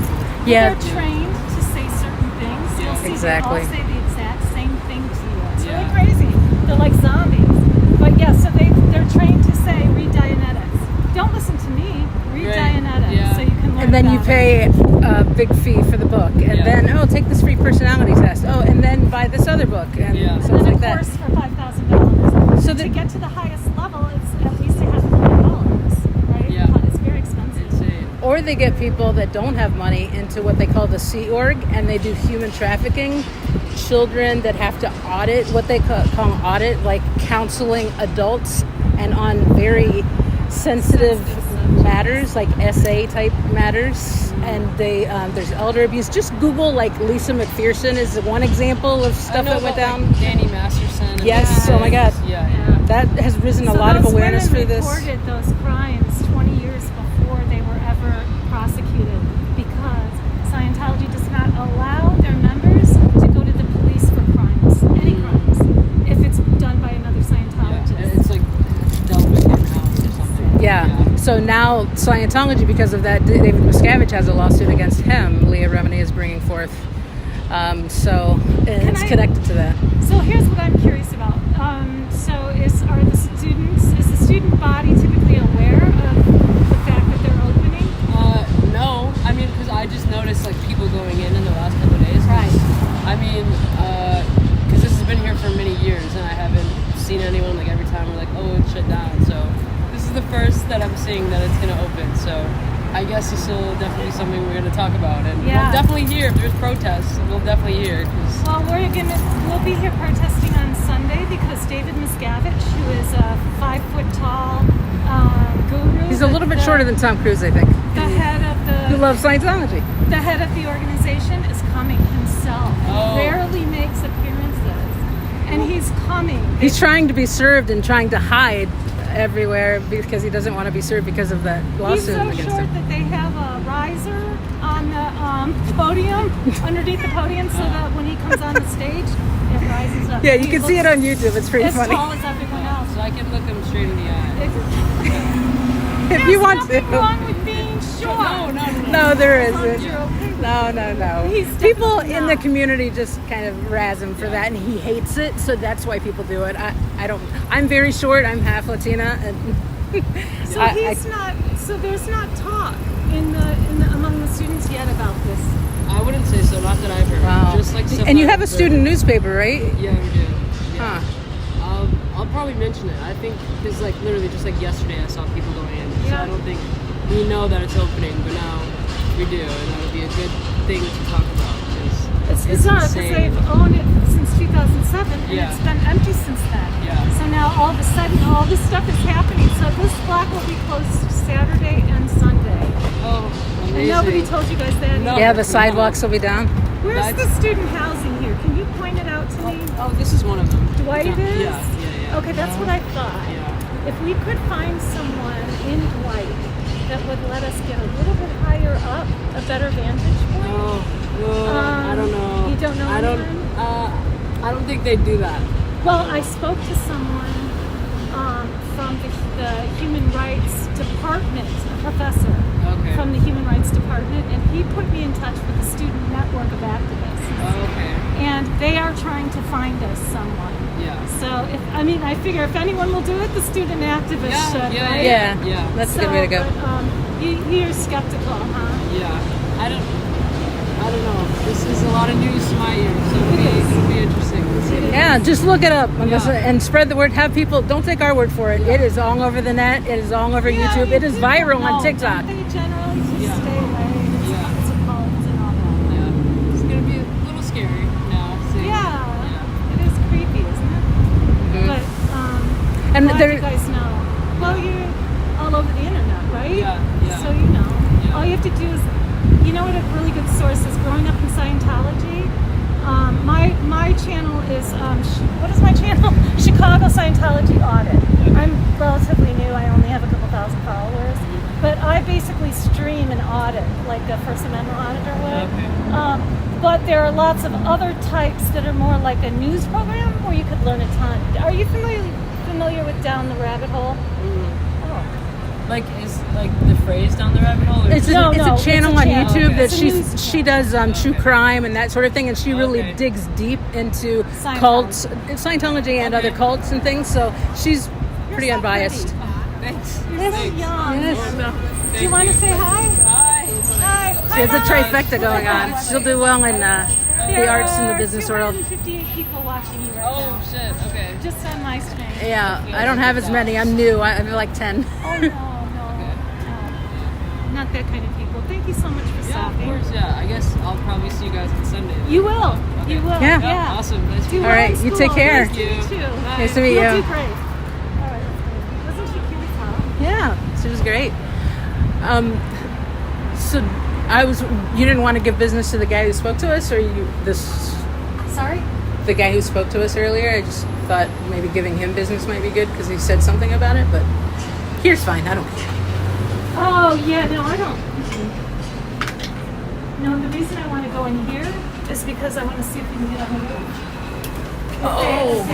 Yeah. They're trained to say certain things. You'll see, exactly. they all say the exact same thing to you. It's Yeah. really crazy. They're like zombies. But yeah, so they're trained to say, read Dianetics. Don't listen to me. Read Right. Dianetics Yeah. so you can learn And then you about pay a big fee for the book, and Yeah. then take this free personality test. Oh, and then buy this other book, and Yeah. so And it's then like a that. course for $5,000. So To the- get to the highest level, it's at least $500,000, right? Yeah. It's very expensive. Insane. Or they get people that don't have money into what they call the Sea Org, and they do human trafficking. Children that have to audit, what they call audit, like counseling adults, and on very sensitive matters, like SA type matters. And they there's elder abuse. Just Google like Lisa McPherson is one example of I stuff know that went about, down. like, Danny Masterson. And Yes, like, oh my God. Yeah. That has risen a So lot of those awareness for women this. reported those crimes 20 years before they were ever prosecuted because Scientology does not allow their members to go to the police for crimes, any crimes, if it's done by another Scientologist. Yeah. It's like dealt with in-house or something. Yeah. So now Scientology, because of that, David Miscavige has a lawsuit against him. Leah Remini is bringing forth. So and it's connected to that. So here's what I'm curious about. Is the student body typically aware of the fact that they're opening? No. I mean, because I just noticed like people going in the last couple of days. Right. I mean, because this has been here for many years, and I haven't seen anyone like every time we're like, oh, it's shut down. So this is the first that I'm seeing that it's gonna open. So I guess this will definitely be something we're gonna talk about, and Yeah. we'll definitely hear if there's protests. We'll definitely hear. 'Cause Well, we'll be here protesting on Sunday because David Miscavige, who is a 5 foot tall guru, He's a little bit shorter than Tom Cruise, I think. the head of Who the loves Scientology. head of the organization, is coming himself. Oh. He rarely makes appearances, and he's coming. He's trying to be served and trying to hide everywhere because he doesn't want to be served because of that He's lawsuit so against short him. that they have a riser on the podium, underneath the podium, so that when he comes on the stage, it rises up. Yeah, you He can see it looks on YouTube. It's pretty as funny. tall as everyone else. so I can look them straight in the eye. If you want There's to. nothing wrong with being short. No, there As long as isn't. you're okay with No. He's People definitely in the not. community just kind of razz him for that, and he hates it, so that's why people do it. I don't. I'm very short. I'm half Latina, and So I- he's not. So there's not talk in the among the students yet about this. I wouldn't say so. Not that I've heard. Wow. Just like stuff And you I've have a heard. student newspaper, right? Yeah, we do. Yeah. Huh. I'll probably mention it. I think because like literally just like yesterday I saw people going in. So Yeah. I don't think we know that it's opening, but now we do, and that'll be a good thing to talk about. 'Cause It's bizarre because insane. they've owned it since 2007, and Yeah. it's been empty since then. Yeah. So now all of a sudden, all this stuff is happening. So this block will be closed Saturday and Sunday. Oh, And amazing. nobody told you guys that. No. either. Yeah, the sidewalks will be down. Where's That's- the student housing here? Can you point it out to me? Oh, this is one of them. Dwight yeah. is? Yeah. Okay, that's what I thought. Yeah. If we could find someone in Dwight that would let us get a little bit higher up, a better vantage point. Oh, I don't know. You don't know I don't. anyone? I don't think they do that. Well, I spoke to someone from the Human Rights Department, a professor Okay. from the Human Rights Department, and he put me in touch with the Student Network of Activists. Oh, okay. And they are trying to find us someone. Yeah. So, I figure if anyone will do it, the student activists should, right? Yeah. That's a good way to go. But, you're skeptical, huh? Yeah. I don't know. This is a lot of news to my ears, so it'll be interesting to see. Yeah, just look it up Yeah. and spread the word. Have people, don't take our word for it. It is all over the net. It is all over Yeah, YouTube. It is people viral on know, TikTok. Don't they generally just Yeah. stay away? It's, Yeah. it's a cult and all that. Yeah. It's gonna be a little scary now. Seeing, Yeah, it is creepy, isn't it? But And glad there- you guys know. Well, you're all over the internet, right? Yeah. So you know. Yeah. All you have to do is, you know what a really good source is? Growing up in Scientology. My channel is what is my channel? Chicago Scientology Audit. I'm relatively new. I only have a couple thousand followers, but I basically stream an audit like a First Amendment auditor would. Okay. But there are lots of other types that are more like a news program where you could learn a ton. Are you familiar with Down the Rabbit Hole? Oh. Like, is like the phrase down the rabbit hole? Or It's, just- No, it's no, a channel it's a on channel. YouTube Okay. that It's a news she does true Okay. crime and that sort of thing, and she really Okay. digs deep into Scientology. cults, Scientology, and Okay. other cults and things. So she's pretty so unbiased. Thanks. You're so Thanks. young. Yes. Do you want to say hi? Hi. Hi. She has a trifecta going on. She'll do well in the arts and the business world. 258 people watching you right Oh now. shit. Okay. Just on my screen. Yeah, I don't have as many. I'm new. I have like 10. Oh, no, no. Not that kind of people. Thank you so much for Yeah, of stopping. course. Yeah. I guess I'll probably see you guys on Sunday. You will. Okay. You will. Yeah. Yeah. Awesome. Nice to Do meet All well right, in you school. take care. Nice to meet you. Nice to meet You'll you. do great. All right, that's great. Wasn't she cute as hell? Yeah, she was great. So you didn't want to give business to the guy who spoke to us, or Sorry? the guy who spoke to us earlier? I just thought maybe giving him business might be good because he said something about it, but here's fine. I don't care. Oh, yeah, no, I don't. No, the reason I want to go in here is because I want to see if we can get on the roof. Oh.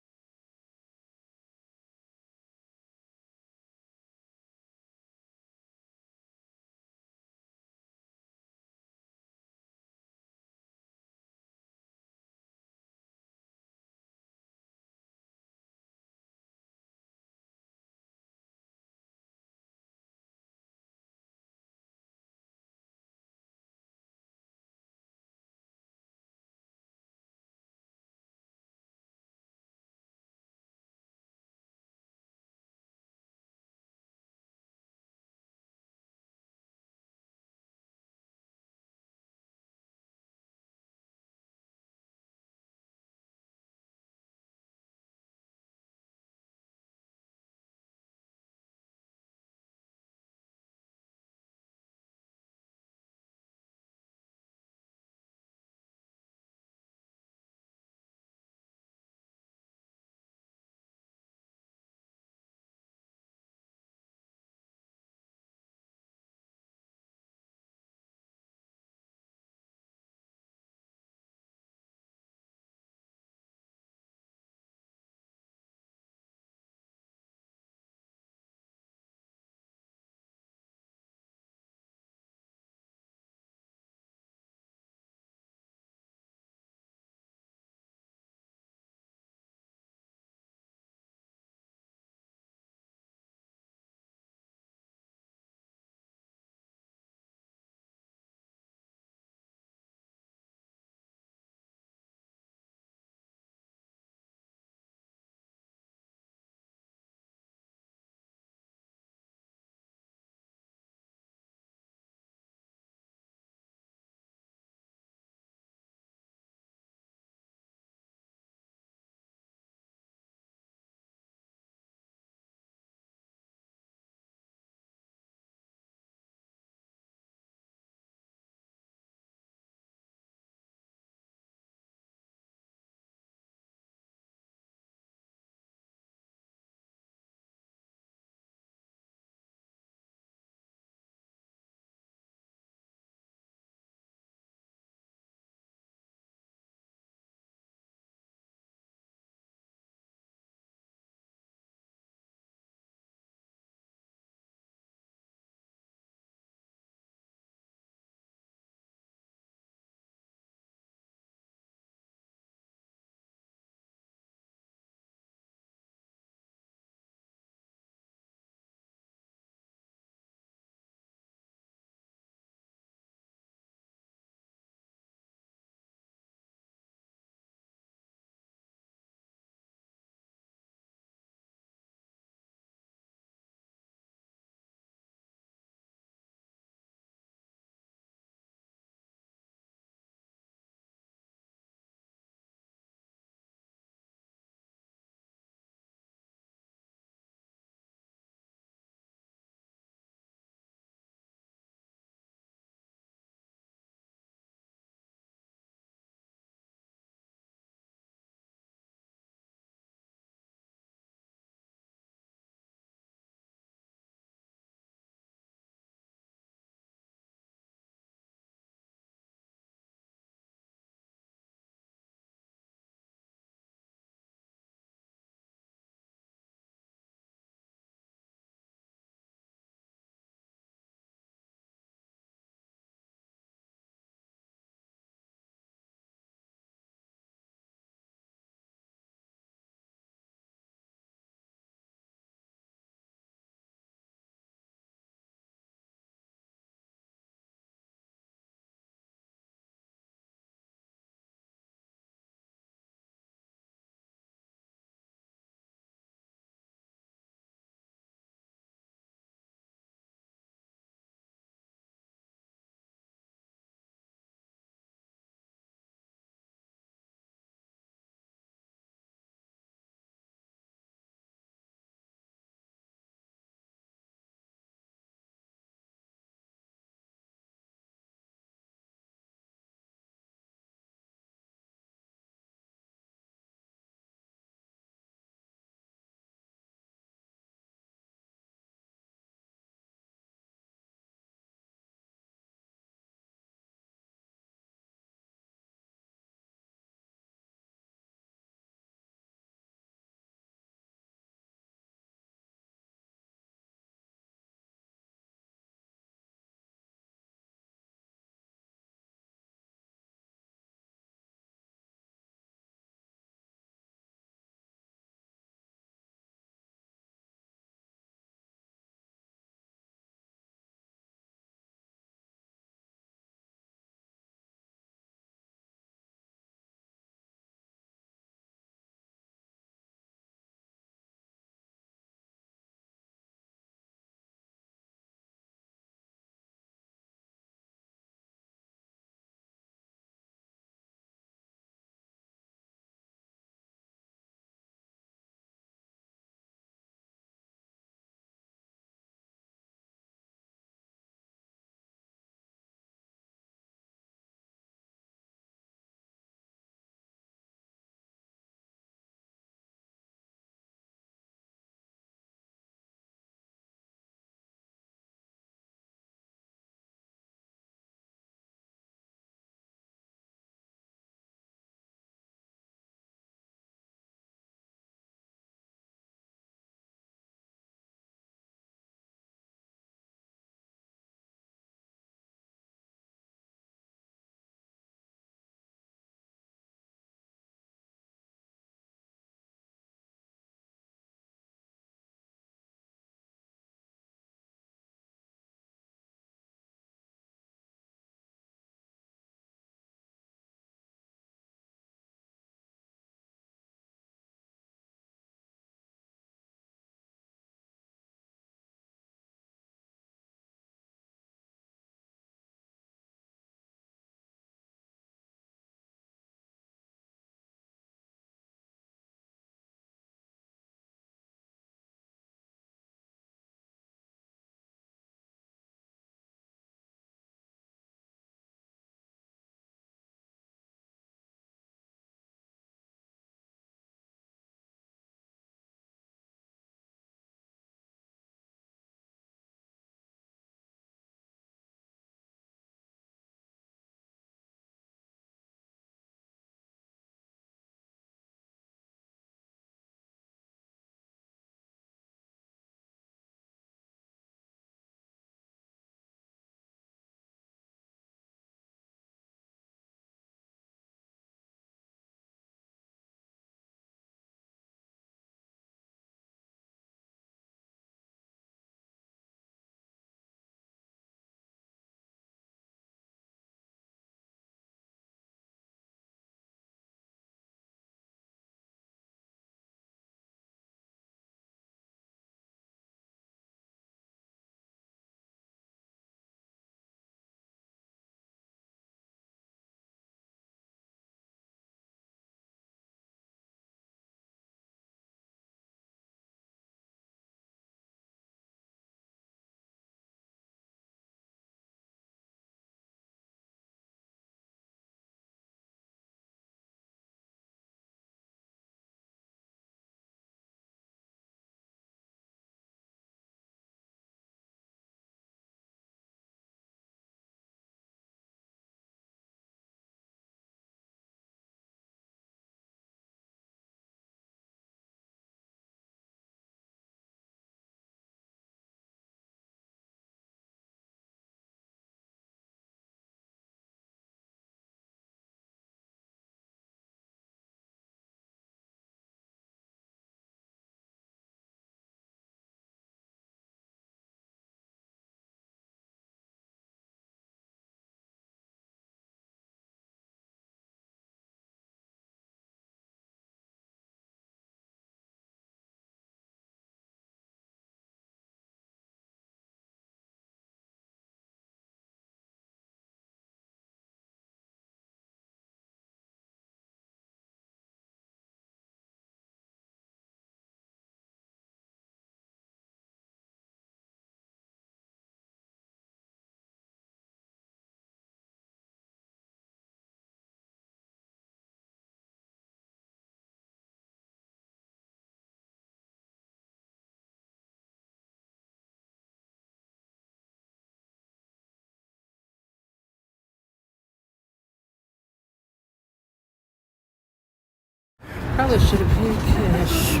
Probably should have paid cash.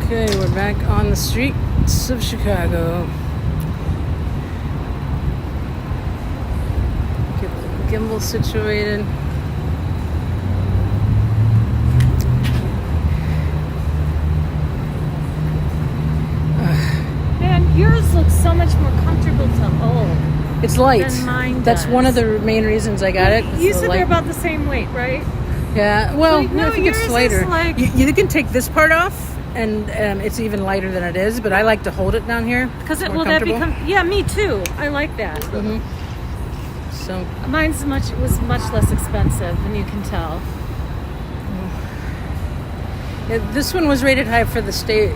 Okay, we're back on the streets of Chicago. Get the gimbal situated. Man, yours looks so much more comfortable to hold. It's light. Than mine That's does. one of the main reasons I got it. You It's the said light. they're about the same weight, right? Yeah, well, Wait, no, no, I think yours it's is lighter. like- You can take this part off, and it's even lighter than it is. But I like to hold it down here. Because It's it more will that comfortable. become? Yeah, me too. I like that. Mhm. So Mine's was much less expensive, and you can tell. this one was rated high for the state,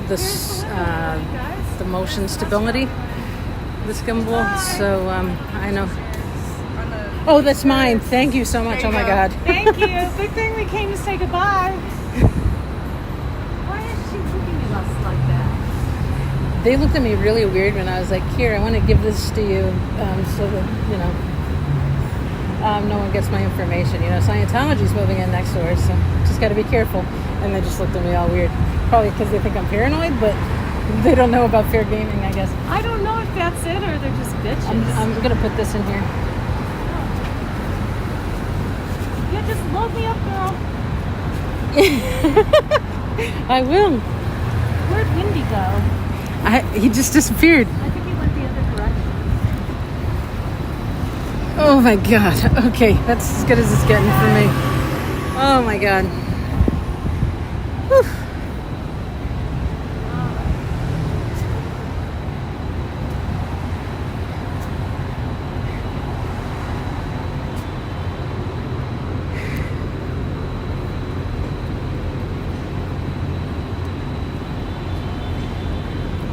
Here's the window, guys. the motion stability. This gimbal. So I know. Oh, that's mine. Thank you so much. Oh my God. Thank you. Good thing we came to say goodbye. Why is she looking at us like that? They looked at me really weird when I was like, "Here, I want to give this to you, so that no one gets my information." Scientology's moving in next door, so just got to be careful. And they just looked at me all weird, probably because they think I'm paranoid, but they don't know about fair gaming, I guess. I don't know if that's it or they're just bitches. I'm gonna put this in here. Yeah, just load me up, girl. I will. Where'd Windy go? He just disappeared. I think he went the other direction. Oh my God. Okay, that's as good as it's getting for me. Oh my God. Whew.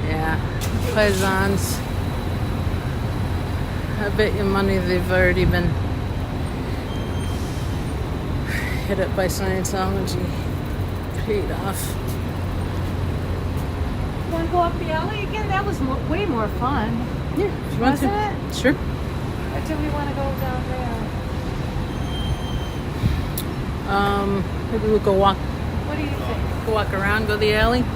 Yeah, paisans. I bet you money they've already been hit up by Scientology. Paid off. Want to go up the alley again? That was way more fun. Yeah, if you want Wasn't to. it? Sure. Or do we want to go down there? Maybe we'll go walk What do you think? walk around, go to the alley, come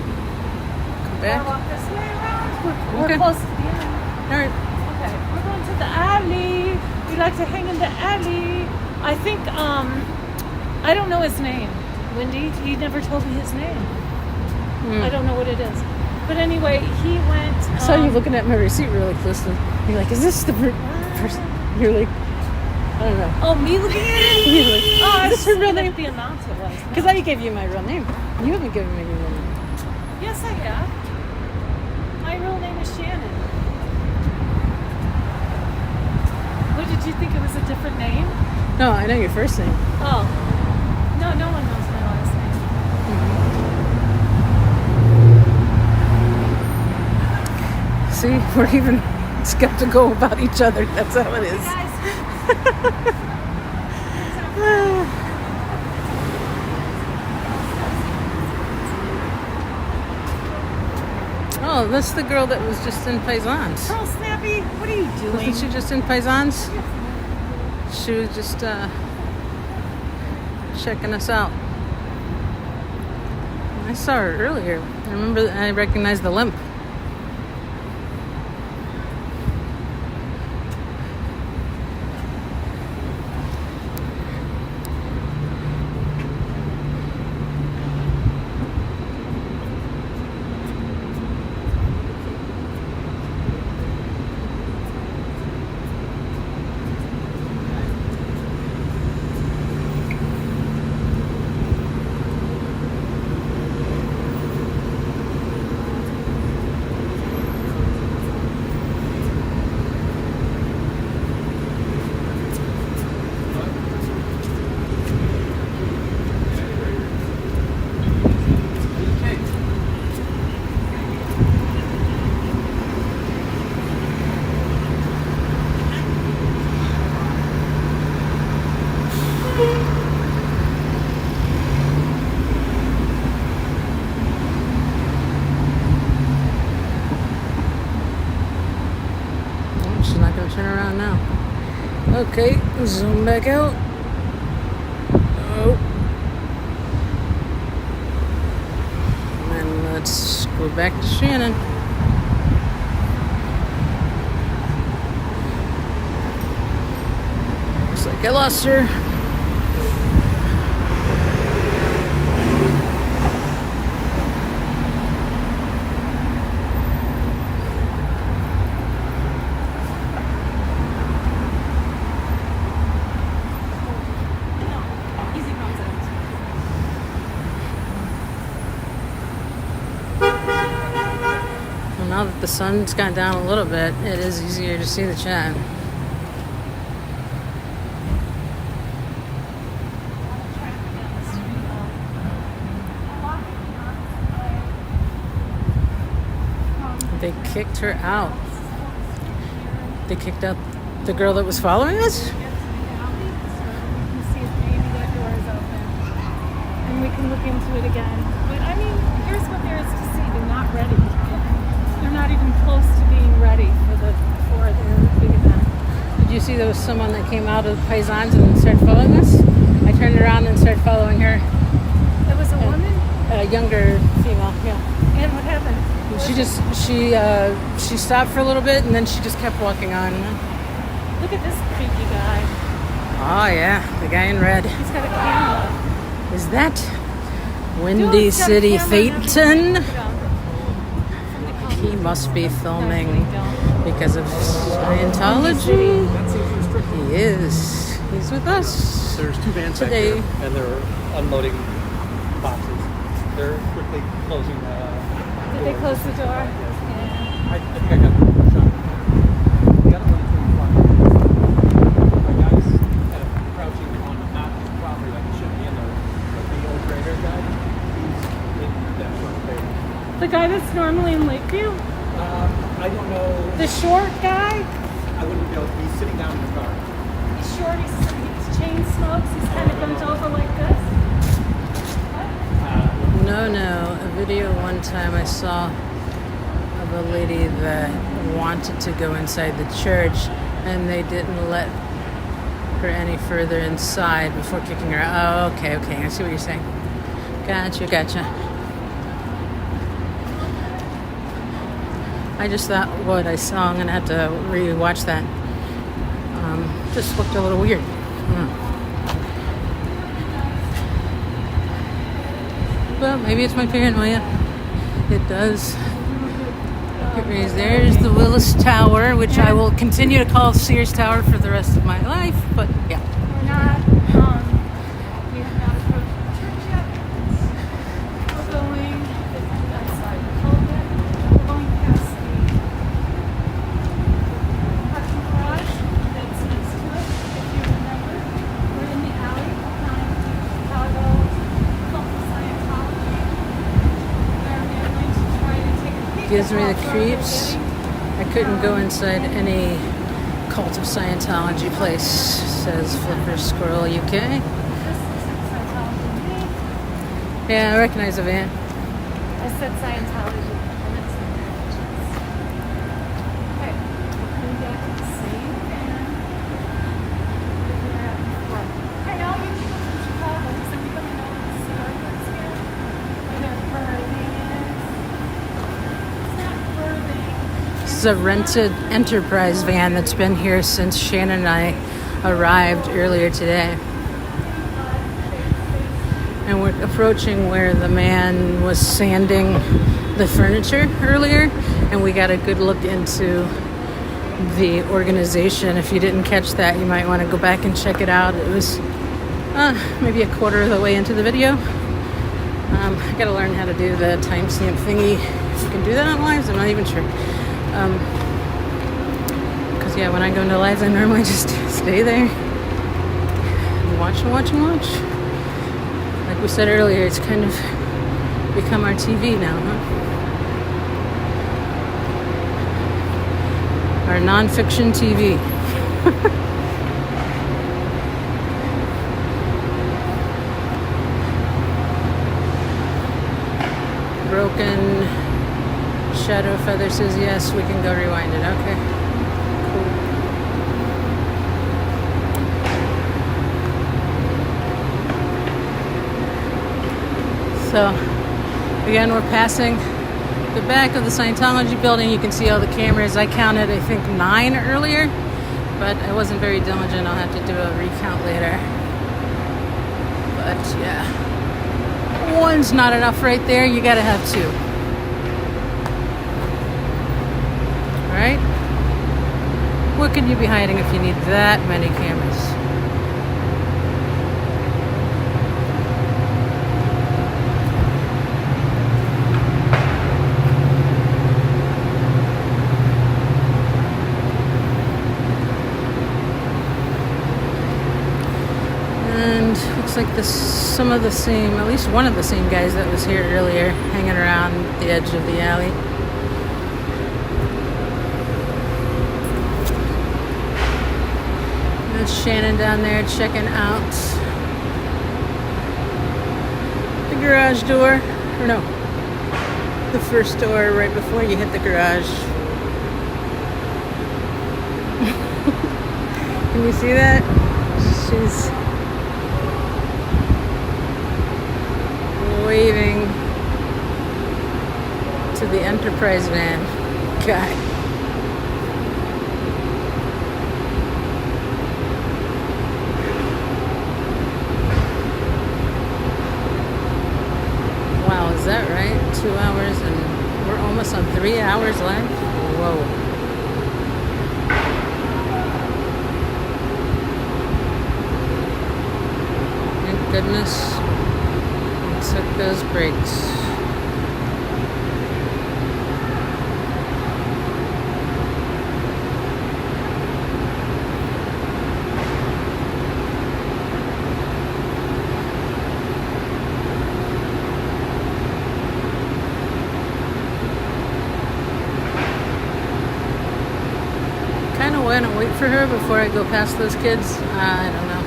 Wanna back. walk this way around? We're Okay. close to the alley. All right. Okay, we're going to the alley. We like to hang in the alley. I think, I don't know his name. Wendy, he never told me his name. I don't know what it is. But anyway, he went. I saw you looking at my receipt really closely. You're like, "Is this the person?" You're like, "I don't know." Oh, me looking at it? You're like, Oh, I "Is was this her real looking name?" at the amount it was. Because I gave you my real name. You haven't given me your real name. Yes, I have. My real name is Shannon. What did you think it was a different name? No, I know your first name. Oh. No, no one knows my last name. See, we're even skeptical about each other. That's how it is. Guys, Oh, that's the girl that was just in Paisans. Pearl Snappy, what are you doing? Wasn't she just in Paisans? She was just checking us out. I saw her earlier. I remember I recognized the limp. Okay, zoom back out. Oh. And let's go back to Shannon. Looks like I lost her. Now that the sun's gone down a little bit, it is easier to see the chat. They kicked her out. They kicked out the girl that was following us? You can see if maybe that door is open. And we can look into it again. But I mean, here's what there is to see. They're not ready. They're not even close to being ready for their big event. Did you see there was someone that came out of Paisans and started following us? I turned around and started following her. It was a woman? A younger female, yeah. And what happened? She stopped for a little bit and then she just kept walking on. Look at this creepy guy. Oh yeah, the guy in red. He's got a camera. Is that Dude, Windy he's got a City camera and everything. Phaeton? He must be filming because of Scientology. He is. He's with us. There's two vans back Today. here, and they're unloading boxes. They're quickly closing. Did they close the door? I Yeah. think I got the shot. The other one's in front. My guy's kind of crouching on not his property like he should be in there. But the old grader guy, he's in that front bay. The guy that's normally in Lakeview? I don't know. The short guy? I wouldn't know. He's sitting down in the car. He's short, he's chain smokes, he's kind of bent over like this. No. A video one time I saw of a lady that wanted to go inside the church and they didn't let her any further inside before kicking her out. Oh, okay. I see what you're saying. Gotcha. I just thought what I saw, I'm going to have to re-watch that. Just looked a little weird. Well, maybe it's my paranoia. It does. There's the Willis Tower, which I will continue to call Sears Tower for the rest of my life. But yeah. We're not, we have not approached the church yet. We're going, outside the pulpit. We're going past the parking garage that's next to it. If you remember, we're in the alley behind Chicago Scientology. Where we're going to try to take a peek. Gives me the at how far we're creeps. getting. I couldn't go inside any Cult of Scientology place, says Flipper Squirrel UK. This is Scientology. Yeah, I recognize the van. I said Scientology, and it's okay. Coming back to the same van. Hey, all you people from Chicago, does anybody know what the Starbucks here? Where they're birthing is? It's not birthing. This is a rented Enterprise van that's been here since Shannon and I arrived earlier today. And we're approaching where the man was sanding the furniture earlier, and we got a good look into the organization. If you didn't catch that, you might want to go back and check it out. It was maybe a quarter of the way into the video. I gotta learn how to do the timestamp thingy. If you can do that on lives, I'm not even sure. Because yeah, when I go into lives, I normally just stay there and watch. Like we said earlier, it's kind of become our TV now, huh? Our non-fiction TV. Broken Shadow Feather says yes, we can go rewind it. Okay. Cool. So again, we're passing the back of the Scientology building. You can see all the cameras. I counted, I think, 9 earlier, but I wasn't very diligent. I'll have to do a recount later. But yeah, 1's not enough right there. You gotta have 2. Right? What could you be hiding if you need that many cameras? And looks like some of the same, at least one of the same guys that was here earlier, hanging around the edge of the alley. That's Shannon down there checking out the garage door. Or no, the first door right before you hit the garage. Can you see that? She's waving to the Enterprise van guy. Wow, is that right? 2 hours and we're almost on 3 hours left? Whoa. Thank goodness. Took those breaks. Kind of want to wait for her before I go past those kids. I don't know.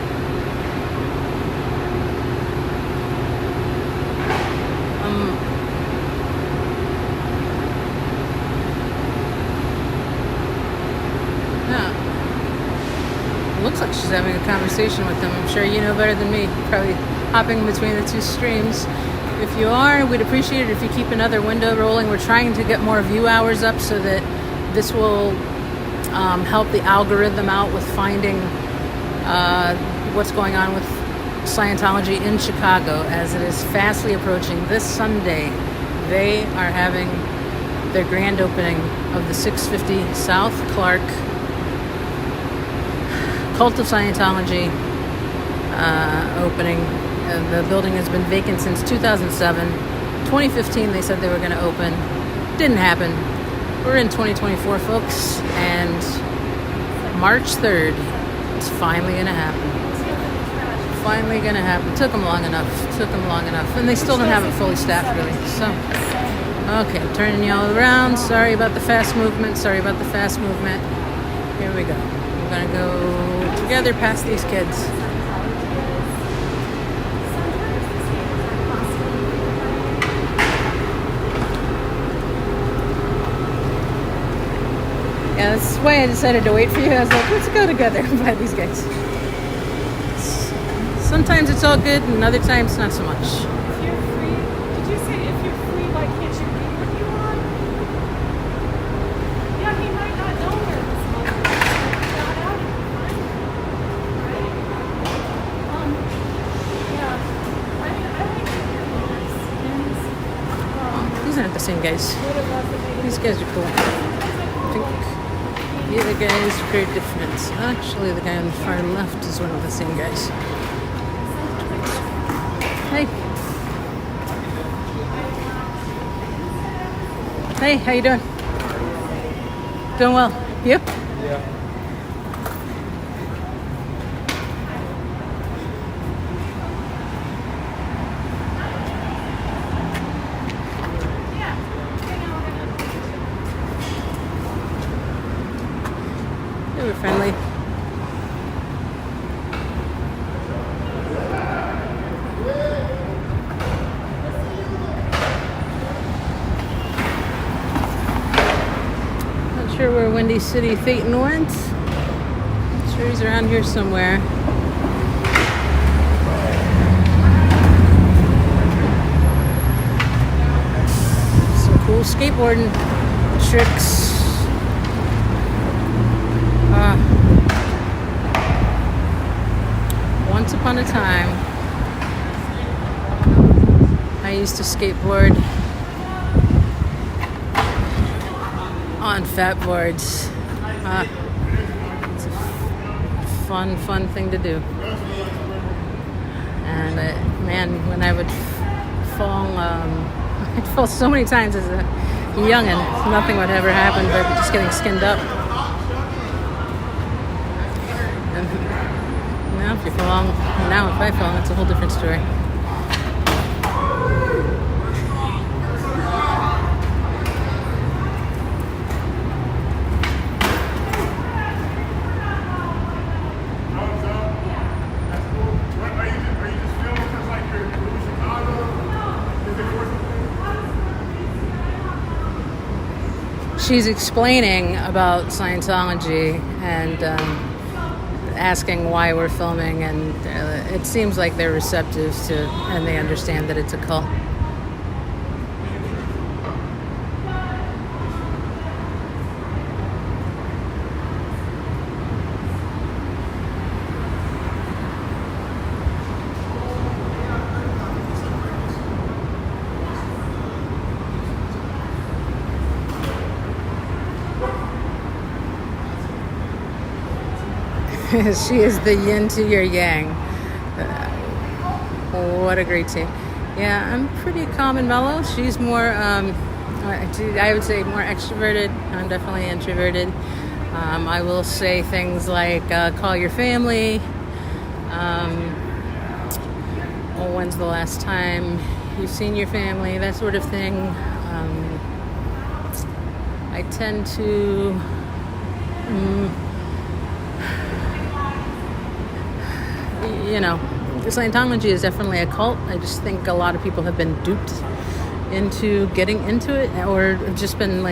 Looks like she's having a conversation with them. I'm sure you know better than me. Probably hopping between the 2 streams. If you are, we'd appreciate it if you keep another window rolling. We're trying to get more view hours up so that this will help the algorithm out with finding what's going on with Scientology in Chicago, as it is fastly approaching. This Sunday, they are having their grand opening of the 650 South Clark Cult of Scientology opening. The building has been vacant since 2007. 2015 they said they were going to open. Didn't happen. We're in 2024, folks, and March 3rd, it's finally going to happen. Finally going to happen. Took them long enough. And they still don't have it fully staffed, really. So, okay, turning y'all around. Sorry about the fast movement. Here we go. We're going to go together past these kids. Yeah, that's why I decided to wait for you. I was like, let's go together by these guys. Sometimes it's all good, and other times not so much. If you're free, did you say if you're free, why can't you read what you want? Yeah, he might not know where this money is. Got out of it, right? Yeah. I mean, I like to hear books. These aren't the same guys. Would have loved to make These guys are cool. I think the other guys are very different. Actually, the guy on the far left is one of the same guys. Hey. Hey, how you doing? Doing well. You? Yeah. They were friendly. Not sure where Windy City Phaeton went. Sure he's around here somewhere. cool skateboarding tricks. Once upon a time, I used to skateboard on fat boards. It's a fun thing to do. And man, when I would fall, I'd fall so many times as a youngin', nothing would ever happen but just getting skinned up. And now if I fall, it's a whole different story. She's explaining about Scientology and asking why we're filming, and it seems like they're receptive to, and they understand that it's a cult. She is the yin to your yang. What a great team. Yeah, I'm pretty calm and mellow. She's more, I would say more extroverted. I'm definitely introverted. I will say things like, call your family. When's the last time you've seen your family? That sort of thing. I tend to... Scientology is definitely a cult. I just think a lot of people have been duped into getting into it, or just been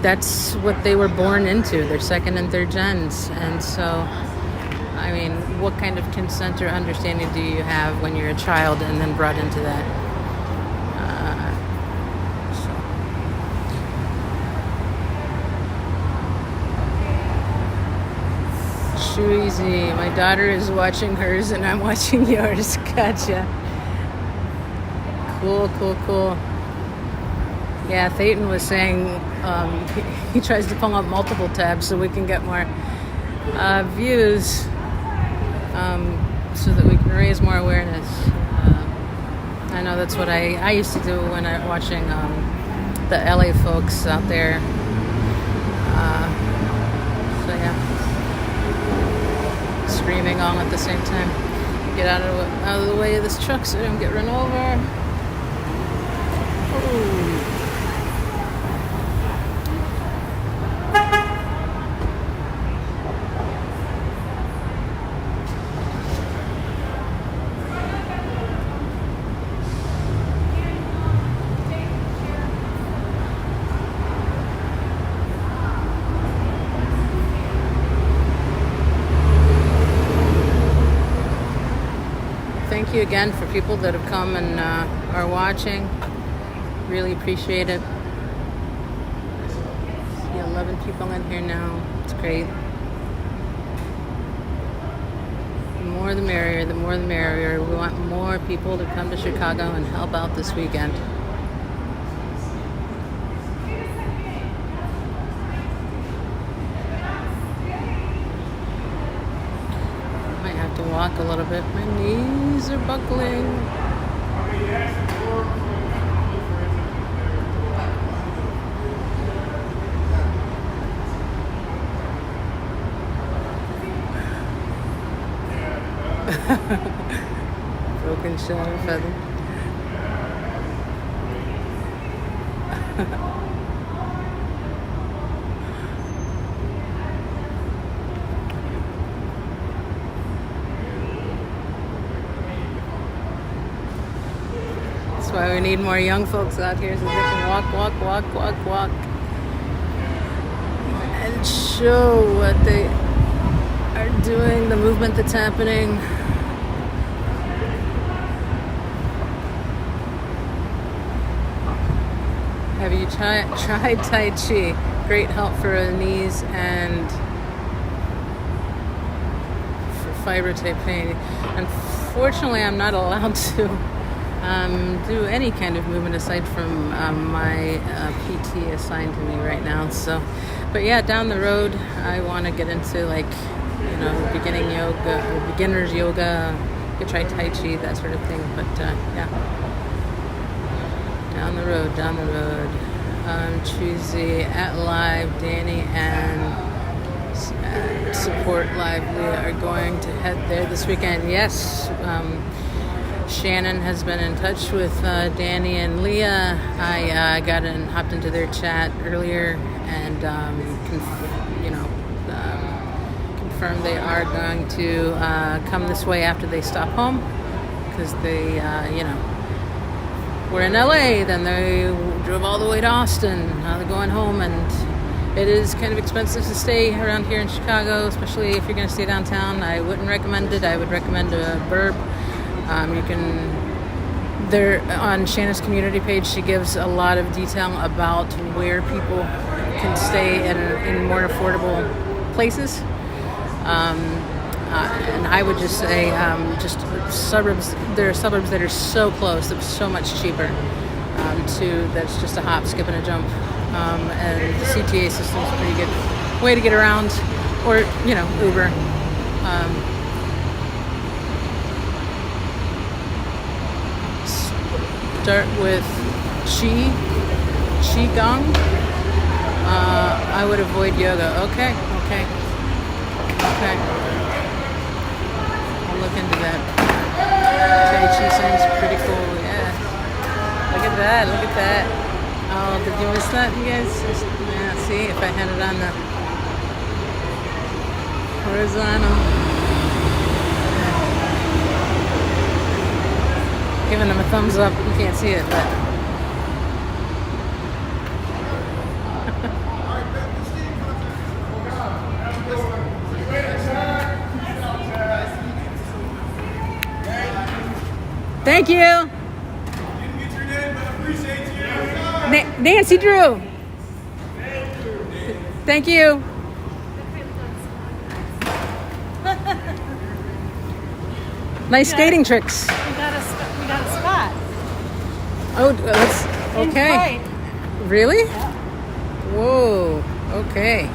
that's what they were born into. They're second and third gens. And so, I mean, what kind of consent or understanding do you have when you're a child and then brought into that? Too easy. My daughter is watching hers and I'm watching yours. Gotcha. Cool. Yeah, Thayton was saying he tries to pull up multiple tabs so we can get more views, so that we can raise more awareness. I know that's what I used to do when I was watching the LA folks out there. So yeah. Screaming all at the same time. Get out of the way of this truck so I don't get run over. Ooh. Thank you again for people that have come and are watching. Really appreciate it. See 11 people in here now. It's great. The more the merrier, the more the merrier. We want more people to come to Chicago and help out this weekend. To walk a little bit. My knees are buckling. Broken shadow feather. That's why we need more young folks out here so they can walk. And show what they are doing, the movement that's happening. Have you tried Tai Chi? Great help for the knees and for fiber type pain. Unfortunately, I'm not allowed to do any kind of movement aside from my PT assigned to me right now. So, but yeah, down the road, I want to get into like, you know, beginning yoga, or beginner's yoga. You could try Tai Chi, that sort of thing. But yeah, down the road. Tuesday at Live, Danny and Support Live Leah are going to head there this weekend. Yes, Shannon has been in touch with Danny and Leah. I hopped into their chat earlier and confirmed they are going to come this way after they stop home, because they were in LA, then they drove all the way to Austin. Now they're going home, and it is kind of expensive to stay around here in Chicago, especially if you're going to stay downtown. I wouldn't recommend it. I would recommend a burb. You can, there on Shanna's community page, she gives a lot of detail about where people can stay in more affordable places. And I would just say, just suburbs. There are suburbs that are so close, that are so much cheaper. That's just a hop, skip, and a jump. And the CTA system is a pretty good way to get around, or Uber. Start with Qigong. I would avoid yoga. Okay. I'll look into that. Tai Chi sounds pretty cool. Yeah. Look at that. Oh, did you miss that, you guys? Yeah. See, if I had it on the horizontal. Giving them a thumbs up. You can't see it, but. Thank you. Didn't get your name, but appreciate you. Nancy Drew. Thank you. Nice skating tricks. We got a spot. Oh, that's okay. In flight. Really? Yeah. Whoa. Okay.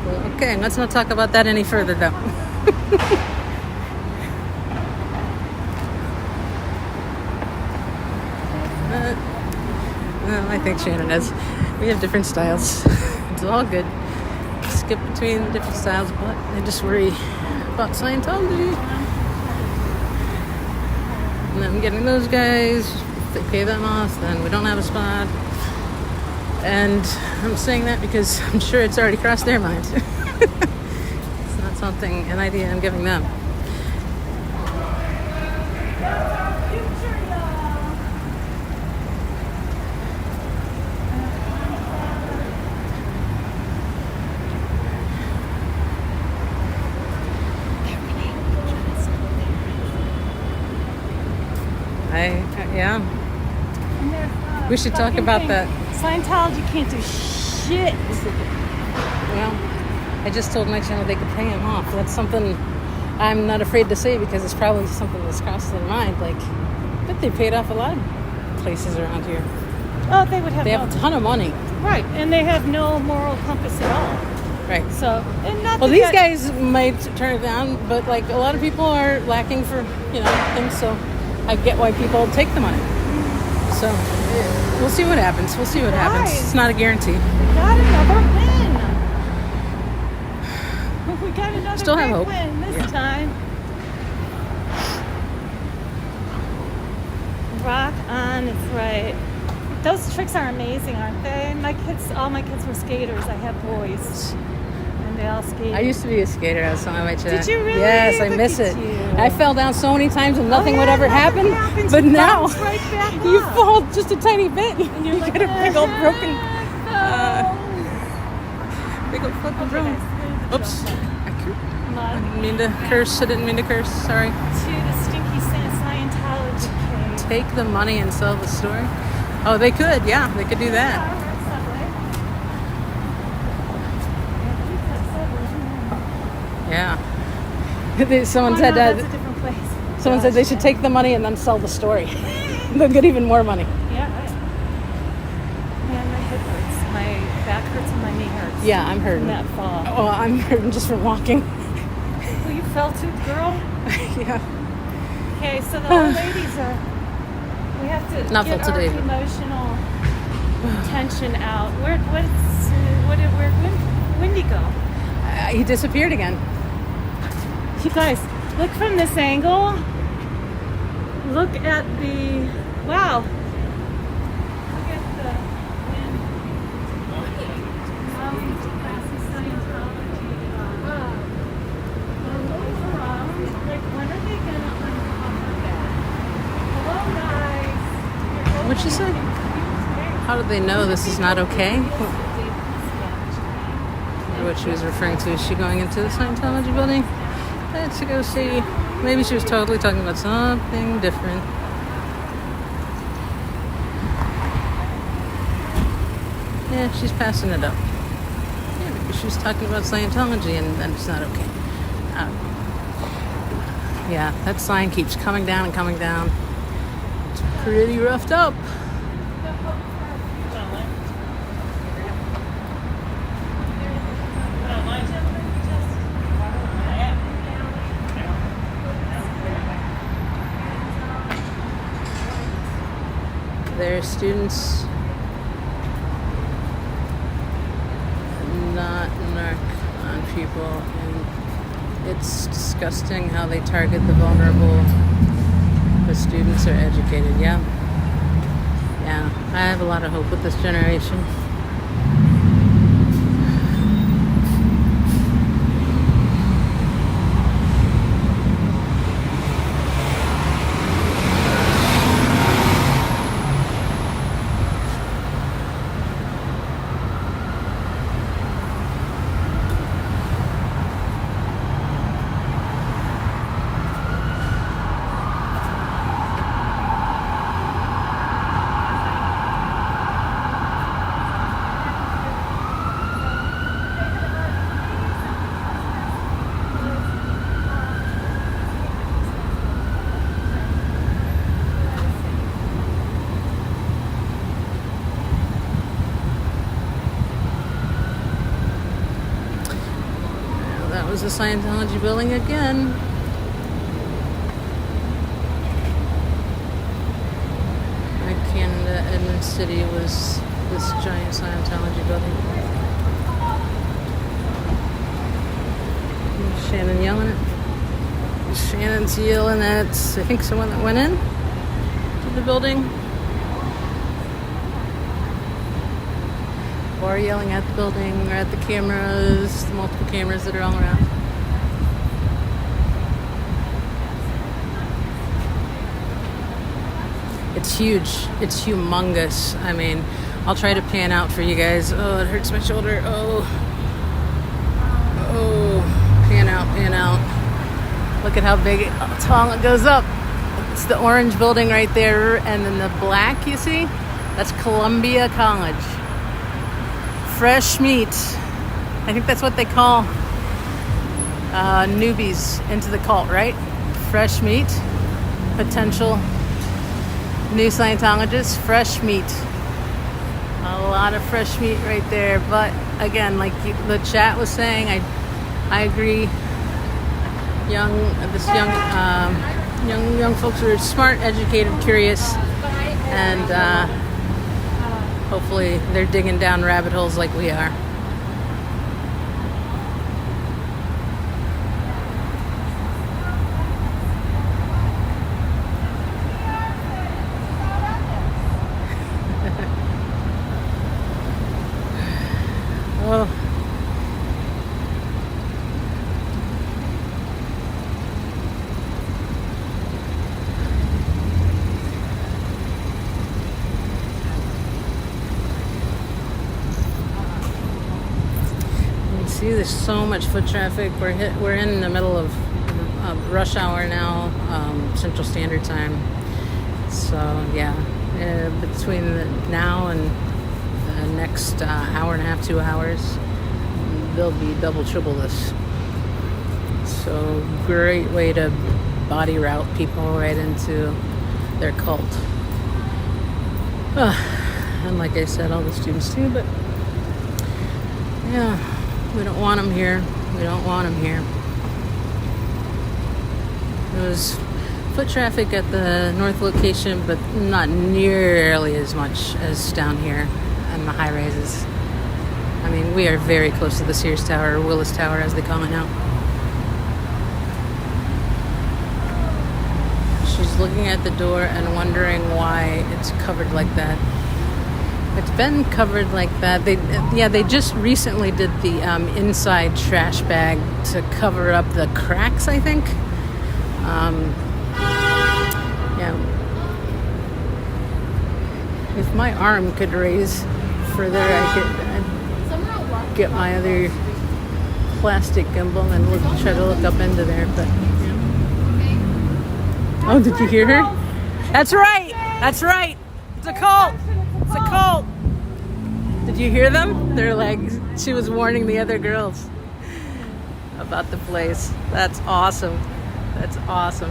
Well, okay. Let's not talk about that any further, though. Well, I think Shannon does. We have different styles. It's all good. Skip between the different styles, but I just worry about Scientology. And then getting those guys, if they pay them off, then we don't have a spot. And I'm saying that because I'm sure it's already crossed their mind. It's not an idea I'm giving them. Yeah. We should talk about that. Scientology can't do shit. Well, I just told my channel they could pay him off. That's something I'm not afraid to say, because it's probably something that's crossed their mind. Like, but they paid off a lot of places around here. Oh, they would have. They have a ton of money. Right, and they have no moral compass at all. Right. So, and not Well, that these guys might turn it down, but like a lot of people are lacking for things. So I get why people take the money. So we'll see what happens. It's not a guarantee. We got another win. We got another Still have big hope. win this Yeah. time. Rock on, it's right. Those tricks are amazing, aren't they? All my kids were skaters. I have boys, and they all skate. I used to be a skater. I was telling my chat. Did you really? Yes, I Look miss at it. you. I fell down so many times and nothing would ever nothing happen. happens. But You now bounce right back you up. fall just a tiny bit. And you're You like, get a big old broken, "Oh." big old fucking Okay, broken. guys, Oops. I Love didn't mean to curse. I didn't mean to curse. Sorry. to the stinky Scientology cave. Take the money and sell the story. Oh, they could. Yeah, they could do that. Yeah. Someone Oh, said no, that's a different place. someone said they should take the money and then sell the story. They'll get even more money. Yeah, right. Man, my head hurts. My back hurts and my knee hurts. Yeah, I'm From hurting. that fall. Oh, I'm hurting just from walking. Well, you fell too, girl. Yeah. Okay, so the old ladies are. We have to Not get full our today. emotional tension where Wendy go? He disappeared again. You guys, look from this angle. Look at the wow. Look at the wind. Scientology. Look around. Like, when are they gonna uncover that? Hello, guys. What'd she say? How do they know this is not okay? What she was referring to, is she going into the Scientology building? Let's go see. Maybe she was totally talking about something different. Yeah, she's passing it up. Yeah, maybe she was talking about Scientology and it's not okay. Yeah, that sign keeps coming down and coming down. It's pretty roughed up. Their students not narc on people, and it's disgusting how they target the vulnerable. The students are educated. Yeah, I have a lot of hope with this generation. That was the Scientology building again. Like Canada, Edmund City was this giant Scientology building. Shannon yelling it. Shannon's yelling at, I think, someone that went in to the building. Or yelling at the building or at the cameras, the multiple cameras that are all around. It's huge. It's humongous. I mean, I'll try to pan out for you guys. Oh, it hurts my shoulder. Oh, pan out, pan out. Look at how big, how tall it goes up. It's the orange building right there, and then the black, you see? That's Columbia College. Fresh meat. I think that's what they call newbies into the cult, right? Fresh meat. Potential new Scientologists. Fresh meat. A lot of fresh meat right there. But again, like the chat was saying, I agree. Young folks are smart, educated, curious, and hopefully they're digging down rabbit holes like we are. Oh. See, there's so much foot traffic. We're in the middle of rush hour now, Central Standard Time. So yeah, between now and the next hour and a half, 2 hours, there'll be double, triple this. So great way to body route people right into their cult. And like I said, all the students too, but yeah, we don't want them here. We don't want them here. There was foot traffic at the north location, but not nearly as much as down here in the high rises. I mean, we are very close to the Sears Tower, or Willis Tower as they call it now. She's looking at the door and wondering why it's covered like that. It's been covered like that. They just recently did the inside trash bag to cover up the cracks, I think. Yeah. If my arm could raise further, I'd get my other plastic gimbal and try to look up into there. But oh, did you hear her? That's right. That's right. It's a cult. It's a cult. Did you hear them? They're like, she was warning the other girls about the place. That's awesome. That's awesome.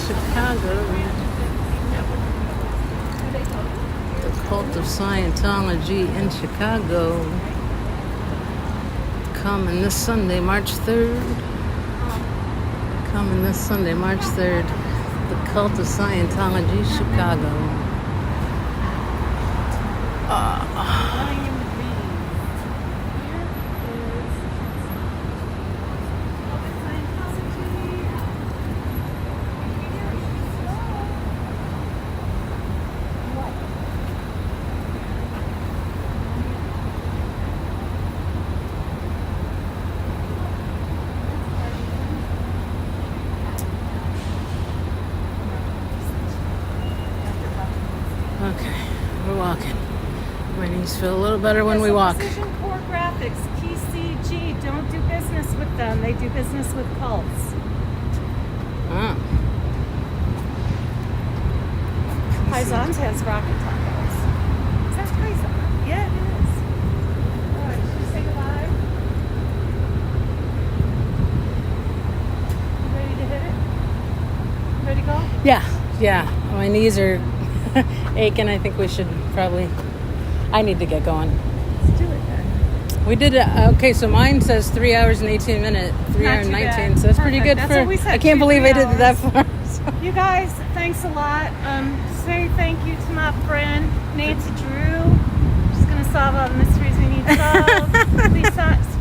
Chicago. The cult of Scientology in Chicago. Coming this Sunday, March 3rd. Coming this Sunday, March 3rd. The cult of Scientology, Chicago. Okay, we're walking. My knees feel a little better when we walk. Precision Core Graphics, PCG, don't do business with them. They do business with cults. Ah. Paisans has rocket tacos. Is that Paisan? Yeah, it is. All right, should we say goodbye? You ready to hit it? Ready to go? Yeah. My knees are aching. I think we should probably... I need to get going. Let's do it then. We did it. Okay, so mine says 3 hours and 18 minutes. 3 hours and 19. So that's pretty good. That's what we said, I can't 2-3 believe I did it that hours. far. So. You guys, thanks a lot. Say thank you to my friend Nancy Drew. She's going to solve all the mysteries we need solved.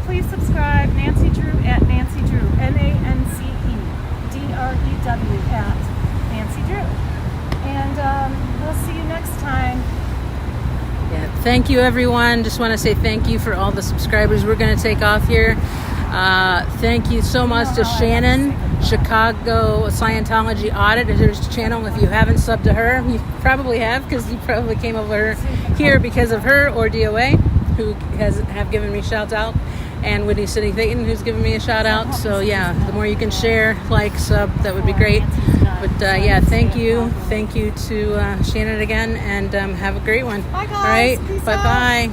Please subscribe. Nancy Drew at Nancy Drew. NANCEDREW at Nancy Drew. And we'll see you next time. Yeah, thank you, everyone. Just want to say thank you for all the subscribers. We're going to take off here. Thank you so much to Shannon, Chicago Scientology Audit. There's a channel. If you haven't subbed to her, you probably have, because you probably came over here because of her, or DOA, who have given me shout out, and Whitney City Thetan, who's given me a shout out. So yeah, the more you can share, like, sub, that would be great. But yeah, thank you to Shannon again, and have a great one. Bye, guys. All right, Peace bye out. bye.